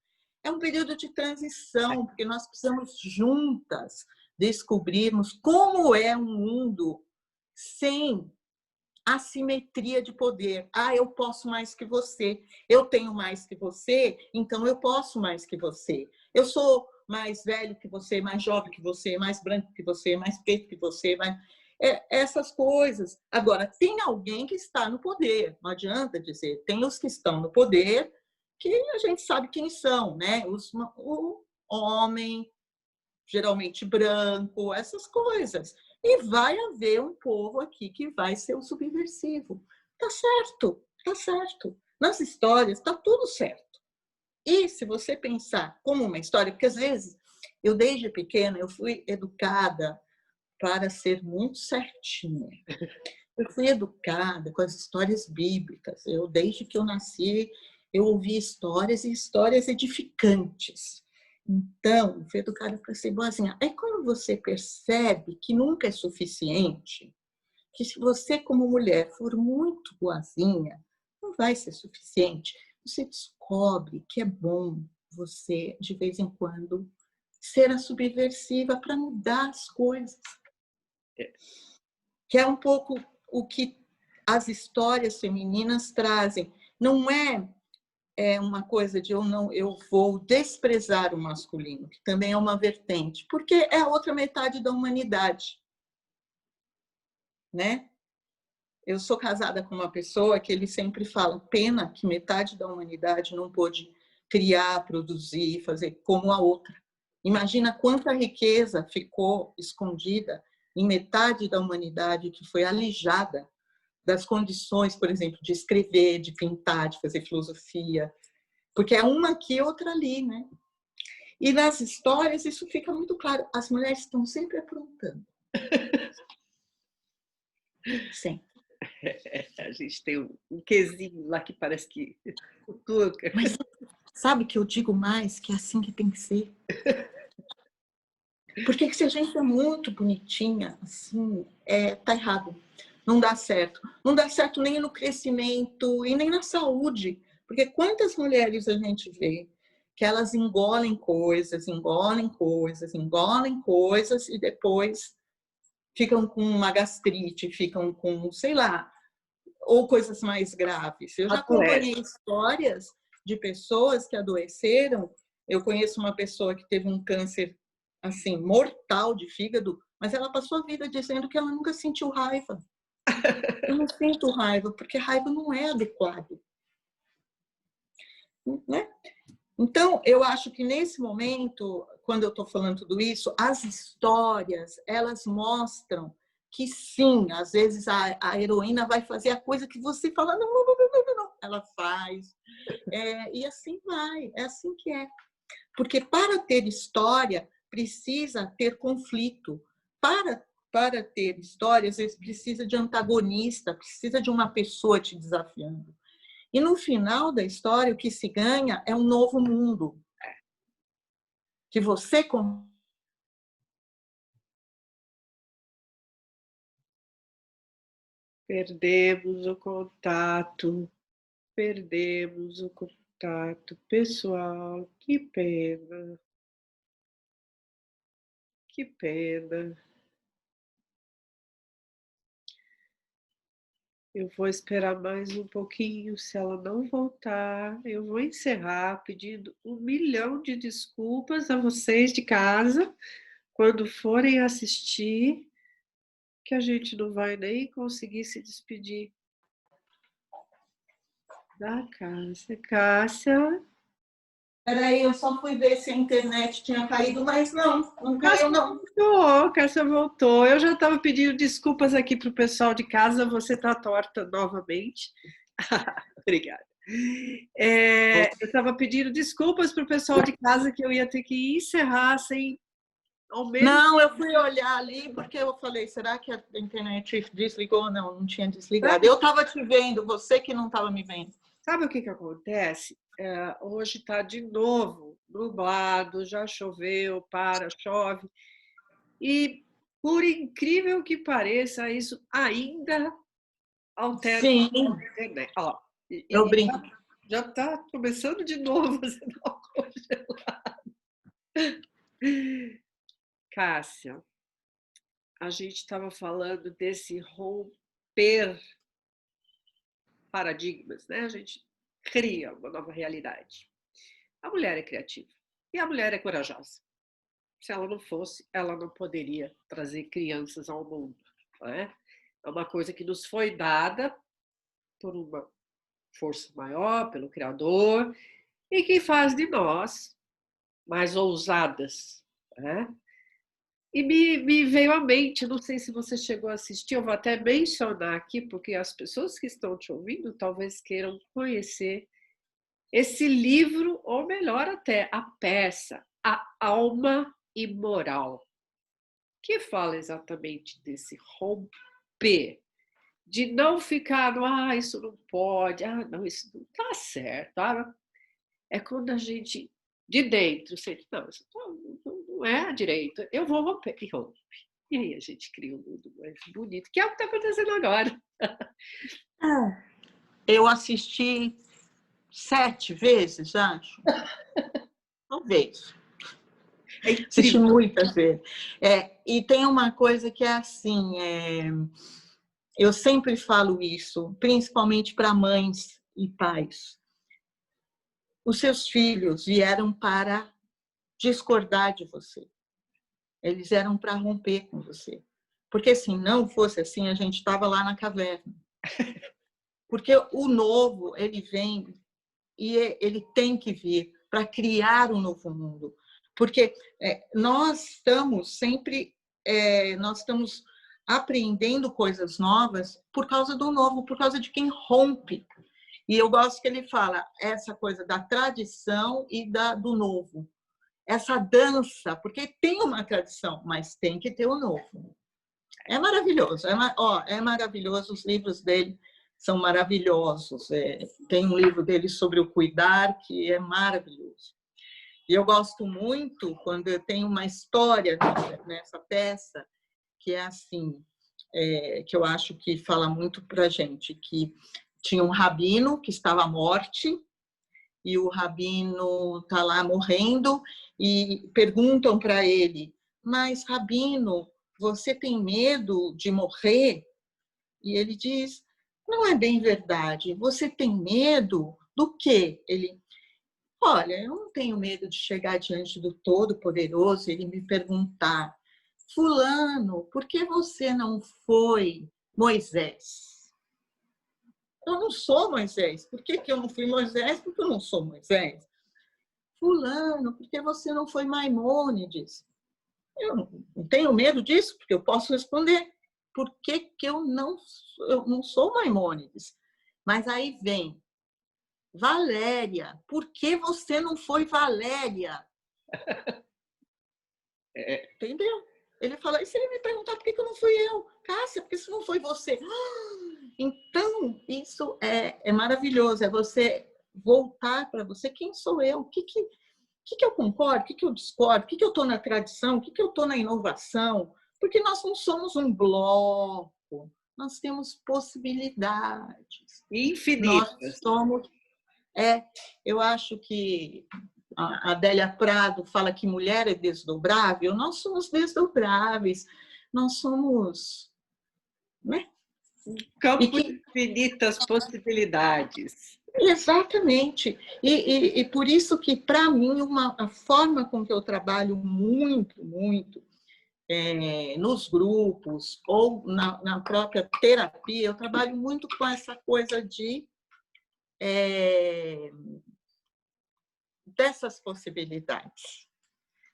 É um período de transição, porque nós precisamos juntas descobrirmos como é um mundo sem assimetria de poder. Eu posso mais que você, eu tenho mais que você, então eu posso mais que você. Eu sou mais velho que você, mais jovem que você, mais branco que você, mais preto que você, essas coisas. Agora, tem alguém que está no poder, não adianta dizer, tem os que estão no poder, que a gente sabe quem são, né? O homem, geralmente branco, essas coisas. E vai haver um povo aqui que vai ser o subversivo. Tá certo, tá certo. Nas histórias tá tudo certo. E se você pensar como uma história, porque às vezes eu desde pequena eu fui educada para ser muito certinha. Eu fui educada com as histórias bíblicas. Eu desde que eu nasci eu ouvi histórias e histórias edificantes. Então, fui educada para ser boazinha. Aí, quando você percebe que nunca é suficiente, que se você, como mulher, for muito boazinha, não vai ser suficiente, você descobre que é bom você, de vez em quando, ser a subversiva para mudar as coisas. Que é um pouco o que as histórias femininas trazem. Não é uma coisa de eu vou desprezar o masculino, que também é uma vertente, porque é a outra metade da humanidade, né? Eu sou casada com uma pessoa que ele sempre fala, pena que metade da humanidade não pôde criar, produzir, fazer como a outra. Imagina quanta riqueza ficou escondida em metade da humanidade que foi alijada das condições, por exemplo, de escrever, de pintar, de fazer filosofia, porque é uma aqui, outra ali, né? E nas histórias isso fica muito claro. As mulheres estão sempre aprontando. Sempre. A gente tem um quesinho lá que parece que cultua. Mas Sabe que eu digo mais que é assim que tem que ser? Porque se a gente é muito bonitinha, assim, tá errado. Não dá certo. Não dá certo nem no crescimento e nem na saúde. Porque quantas mulheres a gente vê que elas engolem coisas, engolem coisas, engolem coisas e depois ficam com uma gastrite, ficam com, sei lá, ou coisas mais graves. Eu já acompanhei histórias de pessoas que adoeceram. Eu conheço uma pessoa que teve um câncer assim mortal de fígado, mas ela passou a vida dizendo que ela nunca sentiu raiva. Eu não sinto raiva, porque raiva não é adequado. Né? Então, eu acho que nesse momento, quando eu estou falando tudo isso, as histórias, elas mostram que sim, às vezes a heroína vai fazer a coisa que você fala, não, não, não, não, não, não. Ela faz. E assim vai, é assim que é. Porque para ter história, precisa ter conflito. Para ter história, às vezes precisa de antagonista, precisa de uma pessoa te desafiando. E no final da história, o que se ganha é um novo mundo. Que você... Perdemos o contato. Perdemos o contato. Pessoal, que pena. Que pena. Eu vou esperar mais um pouquinho. Se ela não voltar, eu vou encerrar pedindo 1 milhão de desculpas a vocês de casa quando forem assistir, que a gente não vai nem conseguir se despedir da Cássia. Cássia. Peraí, eu só fui ver se a internet tinha caído, mas não caiu, não. Cássia voltou. Eu já estava pedindo desculpas aqui para o pessoal de casa. Você está torta novamente. Obrigada. Eu estava pedindo desculpas para o pessoal de casa que eu ia ter que encerrar sem ao menos. Não, eu fui olhar ali porque eu falei, será que a internet desligou? Não tinha desligado. Eu estava te vendo, você que não estava me vendo. Sabe o que acontece? Hoje está de novo nublado, já choveu, chove. E, por incrível que pareça, isso ainda altera a internet. Eu brinco. Já está começando de novo a se dar congelado. Cássia, a gente estava falando desse romper paradigmas, né? A gente cria uma nova realidade. A mulher é criativa e a mulher é corajosa. Se ela não fosse, ela não poderia trazer crianças ao mundo. Não é? É uma coisa que nos foi dada por uma força maior, pelo Criador, e que faz de nós mais ousadas. Né? E me veio à mente, não sei se você chegou a assistir, eu vou até mencionar aqui, porque as pessoas que estão te ouvindo talvez queiram conhecer esse livro, ou melhor até, a peça, A Alma Imoral, que fala exatamente desse romper, de não ficar no, isso não pode, não, isso não está certo. É quando a gente, de dentro, sente, não, isso não é direito, eu vou romper, e rompe. E aí a gente cria um mundo mais bonito, que é o que está acontecendo agora. Eu assisti 7 vezes, acho. Talvez. Assisti muitas vezes. E tem uma coisa que é assim, eu sempre falo isso, principalmente para mães e pais. Os seus filhos vieram para discordar de você. Eles vieram para romper com você. Porque se não fosse assim, a gente estava lá na caverna. Porque o novo, ele vem e ele tem que vir para criar um novo mundo. Porque nós estamos sempre, nós estamos aprendendo coisas novas por causa do novo, por causa de quem rompe. E eu gosto que ele fala essa coisa da tradição e do novo. Essa dança, porque tem uma tradição, mas tem que ter o novo. É maravilhoso, é maravilhoso os livros dele. são maravilhosos. Tem um livro dele sobre o cuidar, que é maravilhoso. E eu gosto muito quando eu tenho uma história nessa peça, que é assim, que eu acho que fala muito para a gente, que tinha um rabino que estava à morte, e o rabino está lá morrendo, e perguntam para ele, mas, rabino, você tem medo de morrer? E ele diz, não é bem verdade, você tem medo do quê? Ele, olha, eu não tenho medo de chegar diante do Todo-Poderoso e ele me perguntar, fulano, por que você não foi Moisés? Eu não sou Moisés. Por que eu não fui Moisés? Porque eu não sou Moisés. Fulano, por que você não foi Maimônides? Eu não tenho medo disso, porque eu posso responder. Por que eu não sou Maimônides? Mas aí vem, Valéria, por que você não foi Valéria? Entendeu? Ele fala, e se ele me perguntar por que eu não fui eu? Cássia, porque se não foi você? Então, isso é maravilhoso, é você voltar para você, quem sou eu? O que eu concordo? O que eu discordo? O que eu estou na tradição? O que eu estou na inovação? Porque nós não somos um bloco, nós temos possibilidades. Infinitas. Nós somos... eu acho que a Adélia Prado fala que mulher é desdobrável, nós somos desdobráveis, nós somos... Né? Um campo de infinitas possibilidades. Exatamente. E por isso que, para mim, a forma com que eu trabalho muito, muito nos grupos ou na própria terapia, eu trabalho muito com essa coisa dessas possibilidades.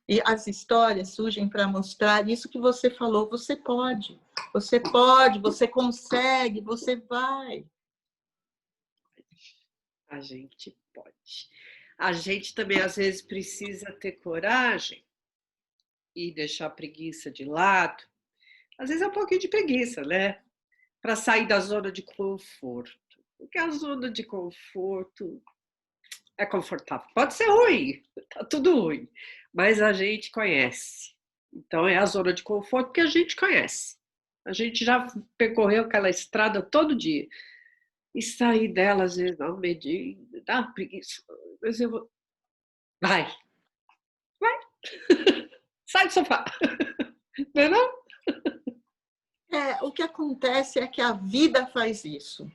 E as histórias surgem para mostrar isso que você falou, você pode, você consegue, você vai. A gente pode. A gente também, às vezes, precisa ter coragem e deixar a preguiça de lado. Às vezes é um pouquinho de preguiça, né? Para sair da zona de conforto. Porque a zona de conforto é confortável. Pode ser ruim, tá tudo ruim, mas a gente conhece. Então é a zona de conforto que a gente conhece. A gente já percorreu aquela estrada todo dia. E sair dela, às vezes, dá um medinho, dá uma preguiça. Mas eu vou. Vai! Sai do sofá! Não é não? O que acontece é que a vida faz isso.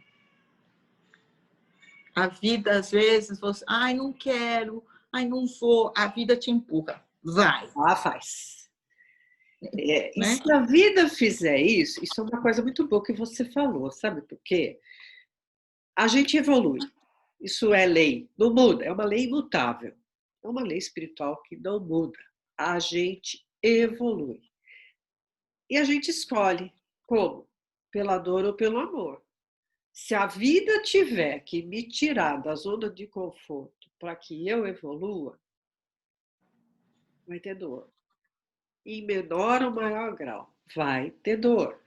A vida, às vezes, você... Ai, não quero, ai, não vou. A vida te empurra. Vai. Ah, faz. E Né? se a vida fizer isso, isso é uma coisa muito boa que você falou, sabe por quê? A gente evolui. Isso é lei, não muda, é uma lei imutável. É uma lei espiritual que não muda. A gente evolui. E a gente escolhe como? Pela dor ou pelo amor. Se a vida tiver que me tirar da zona de conforto para que eu evolua, vai ter dor. Em menor ou maior grau, vai ter dor.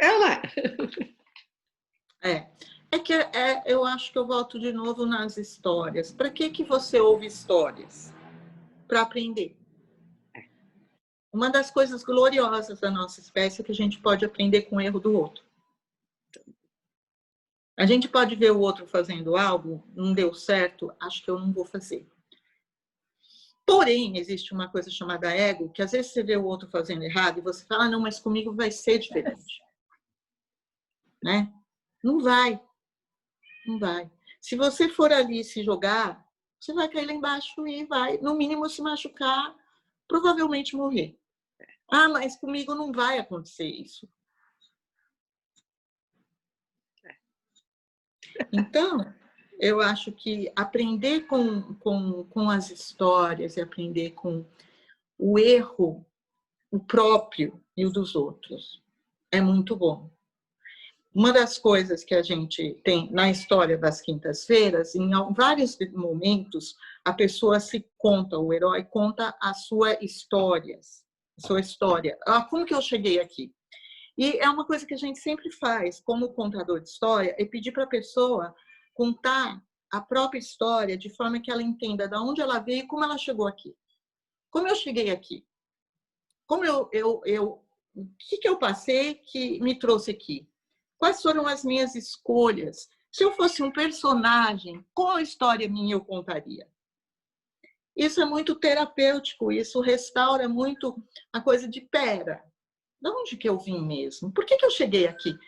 Ela Eu acho que eu volto de novo nas histórias. Para que você ouve histórias? Para aprender. Uma das coisas gloriosas da nossa espécie é que a gente pode aprender com o erro do outro. A gente pode ver o outro fazendo algo, não deu certo, acho que eu não vou fazer. Porém, existe uma coisa chamada ego, que às vezes você vê o outro fazendo errado e você fala, não, mas comigo vai ser diferente. Né? Não vai. Não vai. Se você for ali se jogar, você vai cair lá embaixo e vai, no mínimo, se machucar, provavelmente morrer. Ah, mas comigo não vai acontecer isso. Então, eu acho que aprender com as histórias e aprender com o erro, o próprio e o dos outros, é muito bom. Uma das coisas que a gente tem na história das quintas-feiras, em vários momentos, a pessoa se conta, o herói conta a sua história. Ah, como que eu cheguei aqui? E é uma coisa que a gente sempre faz, como contador de história, é pedir para a pessoa contar a própria história de forma que ela entenda de onde ela veio e como ela chegou aqui. Como eu cheguei aqui? Como o que eu passei que me trouxe aqui? Quais foram as minhas escolhas? Se eu fosse um personagem, qual história minha eu contaria? Isso é muito terapêutico, isso restaura muito a coisa de pera. De onde que eu vim mesmo? Por que eu cheguei aqui?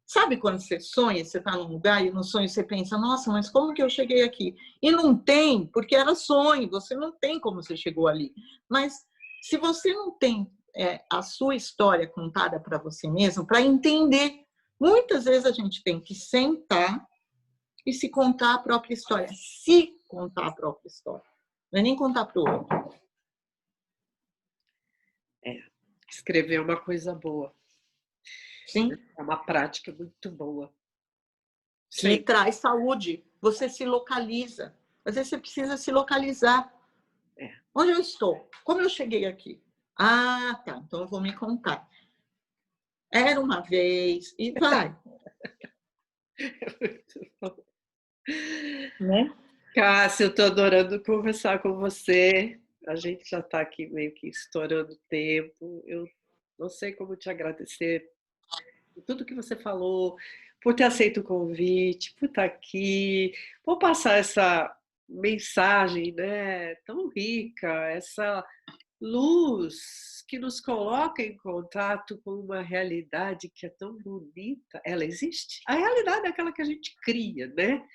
Sabe quando você sonha, você está num lugar e no sonho você pensa, nossa, mas como que eu cheguei aqui? E não tem, porque era sonho, você não tem como você chegou ali. Mas se você não tem a sua história contada para você mesmo, para entender, muitas vezes a gente tem que sentar e se contar a própria história. Se contar a própria história. Não é nem contar para o outro. Escrever é uma coisa boa. Sim. É uma prática muito boa. Que traz saúde. Você se localiza. Às vezes você precisa se localizar. Onde eu estou? Como eu cheguei aqui? Ah, tá. Então eu vou me contar. Era uma vez e vai. Né? Cássia, eu estou adorando conversar com você. A gente já está aqui meio que estourando o tempo. Eu não sei como te agradecer por tudo que você falou, por ter aceito o convite, por estar aqui, por passar essa mensagem, né, tão rica, essa luz que nos coloca em contato com uma realidade que é tão bonita. Ela existe? A realidade é aquela que a gente cria, né?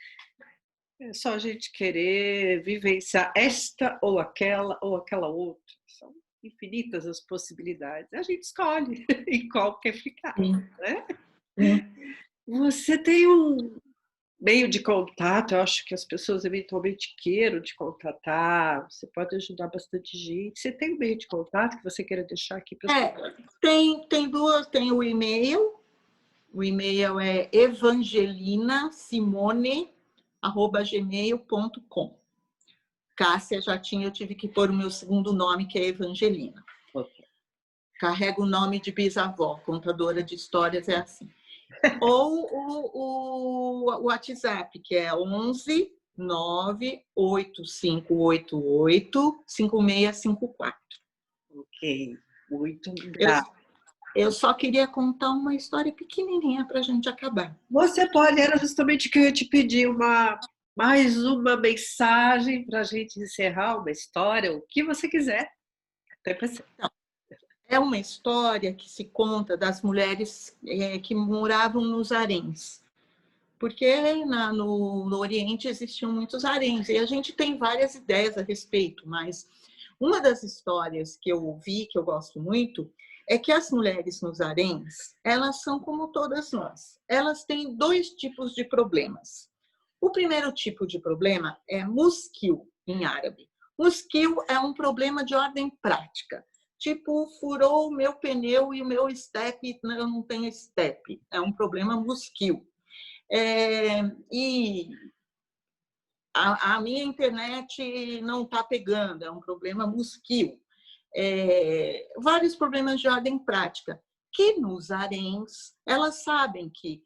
É só a gente querer vivenciar esta ou aquela outra. São infinitas as possibilidades. A gente escolhe em qual quer ficar, Sim. né? Sim. Você tem um meio de contato, eu acho que as pessoas eventualmente queiram te contatar, você pode ajudar bastante gente. Você tem um meio de contato que você queira deixar aqui para as pessoas? Tem duas, tem o e-mail é evangelinasimone@gmail.com. Cássia já tinha, eu tive que pôr o meu segundo nome, que é Evangelina. Okay. Carrega o nome de bisavó, contadora de histórias é assim. Ou o WhatsApp, que é 11 98588 5654. Ok, muito grato. Eu só queria contar uma história pequenininha para a gente acabar. Você pode, era justamente que eu ia te pedir mais uma mensagem para a gente encerrar, uma história, o que você quiser. Até para você. É uma história que se conta das mulheres que moravam nos haréns. Porque no Oriente existiam muitos haréns, e a gente tem várias ideias a respeito, mas uma das histórias que eu ouvi, que eu gosto muito, é que as mulheres nos haréns, elas são como todas nós. Elas têm dois tipos de problemas. O primeiro tipo de problema é muskil, em árabe. Muskil é um problema de ordem prática. Tipo, furou o meu pneu e o meu estepe, eu não tenho estepe. É um problema muskil. E a minha internet não está pegando, é um problema muskil. Vários problemas de ordem prática, que nos haréns, elas sabem que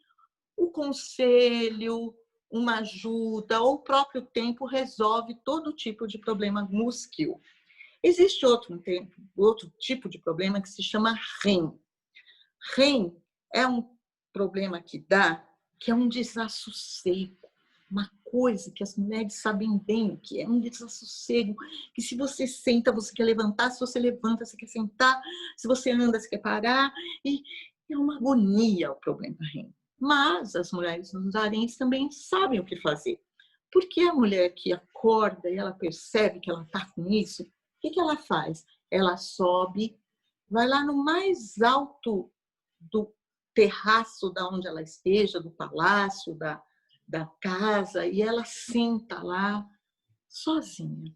o conselho, uma ajuda ou o próprio tempo resolve todo tipo de problema muskil. Existe outro tipo de problema que se chama REM. REM é um problema que é um desassossego, uma coisa que as mulheres sabem bem o que é, um desassossego, que se você senta, você quer levantar, se você levanta, você quer sentar, se você anda, você quer parar, e é uma agonia o problema REM. Mas as mulheres nos haréns também sabem o que fazer. Porque a mulher que acorda e ela percebe que ela está com isso, o que ela faz? Ela sobe, vai lá no mais alto do terraço da onde ela esteja, do palácio, da casa, e ela senta lá sozinha.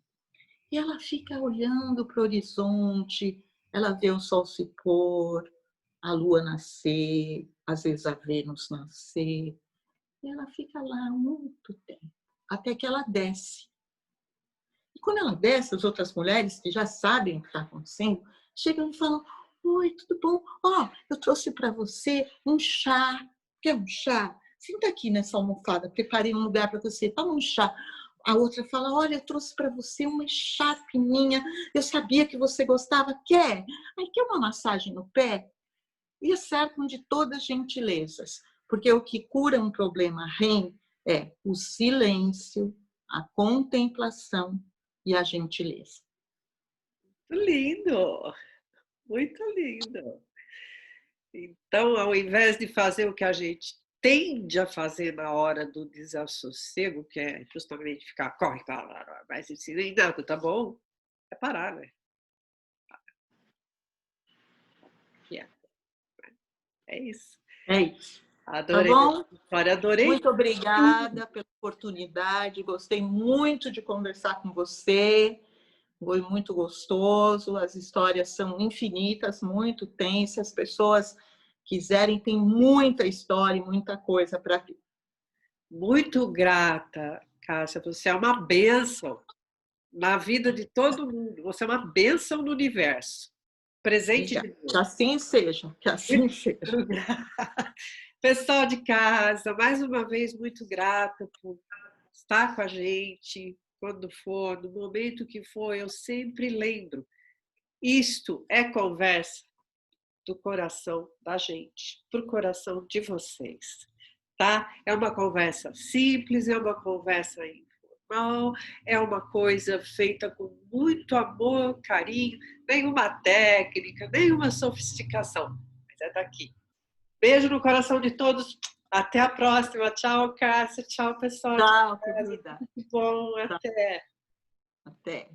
E ela fica olhando para o horizonte, ela vê o sol se pôr, a lua nascer, às vezes a Vênus nascer, e ela fica lá muito tempo, até que ela desce. E quando ela desce, as outras mulheres que já sabem o que está acontecendo, chegam e falam: Oi, tudo bom? Ó, eu trouxe para você um chá. Quer um chá? Senta aqui nessa almofada, preparei um lugar para você. Toma um chá. A outra fala, olha, eu trouxe para você uma chápe minha. Eu sabia que você gostava. Quer? Aí quer uma massagem no pé? E cercam de todas as gentilezas. Porque o que cura um problema REM é o silêncio, a contemplação e a gentileza. Lindo! Muito lindo! Então, ao invés de fazer o que a gente tende a fazer na hora do desassossego, que é justamente ficar, corre, vai se ensinar, nada, tá bom? É parar, né? É isso. É isso. Tá Adorei bom? a história, adorei Muito tudo. obrigada pela oportunidade. Gostei muito de conversar com você. Foi muito gostoso. As histórias são infinitas, muito tensas. As pessoas quiserem, tem muita história e muita coisa para ver. Muito grata, Cássia. Você é uma bênção na vida de todo mundo. Você é uma bênção no universo. Presente de Obrigada. Que Deus. assim seja, que assim seja. Pessoal de casa, mais uma vez, muito grata por estar com a gente, quando for, no momento que for, eu sempre lembro. Isto é conversa do coração da gente, para o coração de vocês, tá? É uma conversa simples, é uma conversa informal, é uma coisa feita com muito amor, carinho, nenhuma técnica, nenhuma sofisticação, mas é daqui. Beijo no coração de todos. Até a próxima. Tchau, Cássia. Tchau, pessoal de Tchau, casa. querida. Tudo bom. Tchau. Até. Até.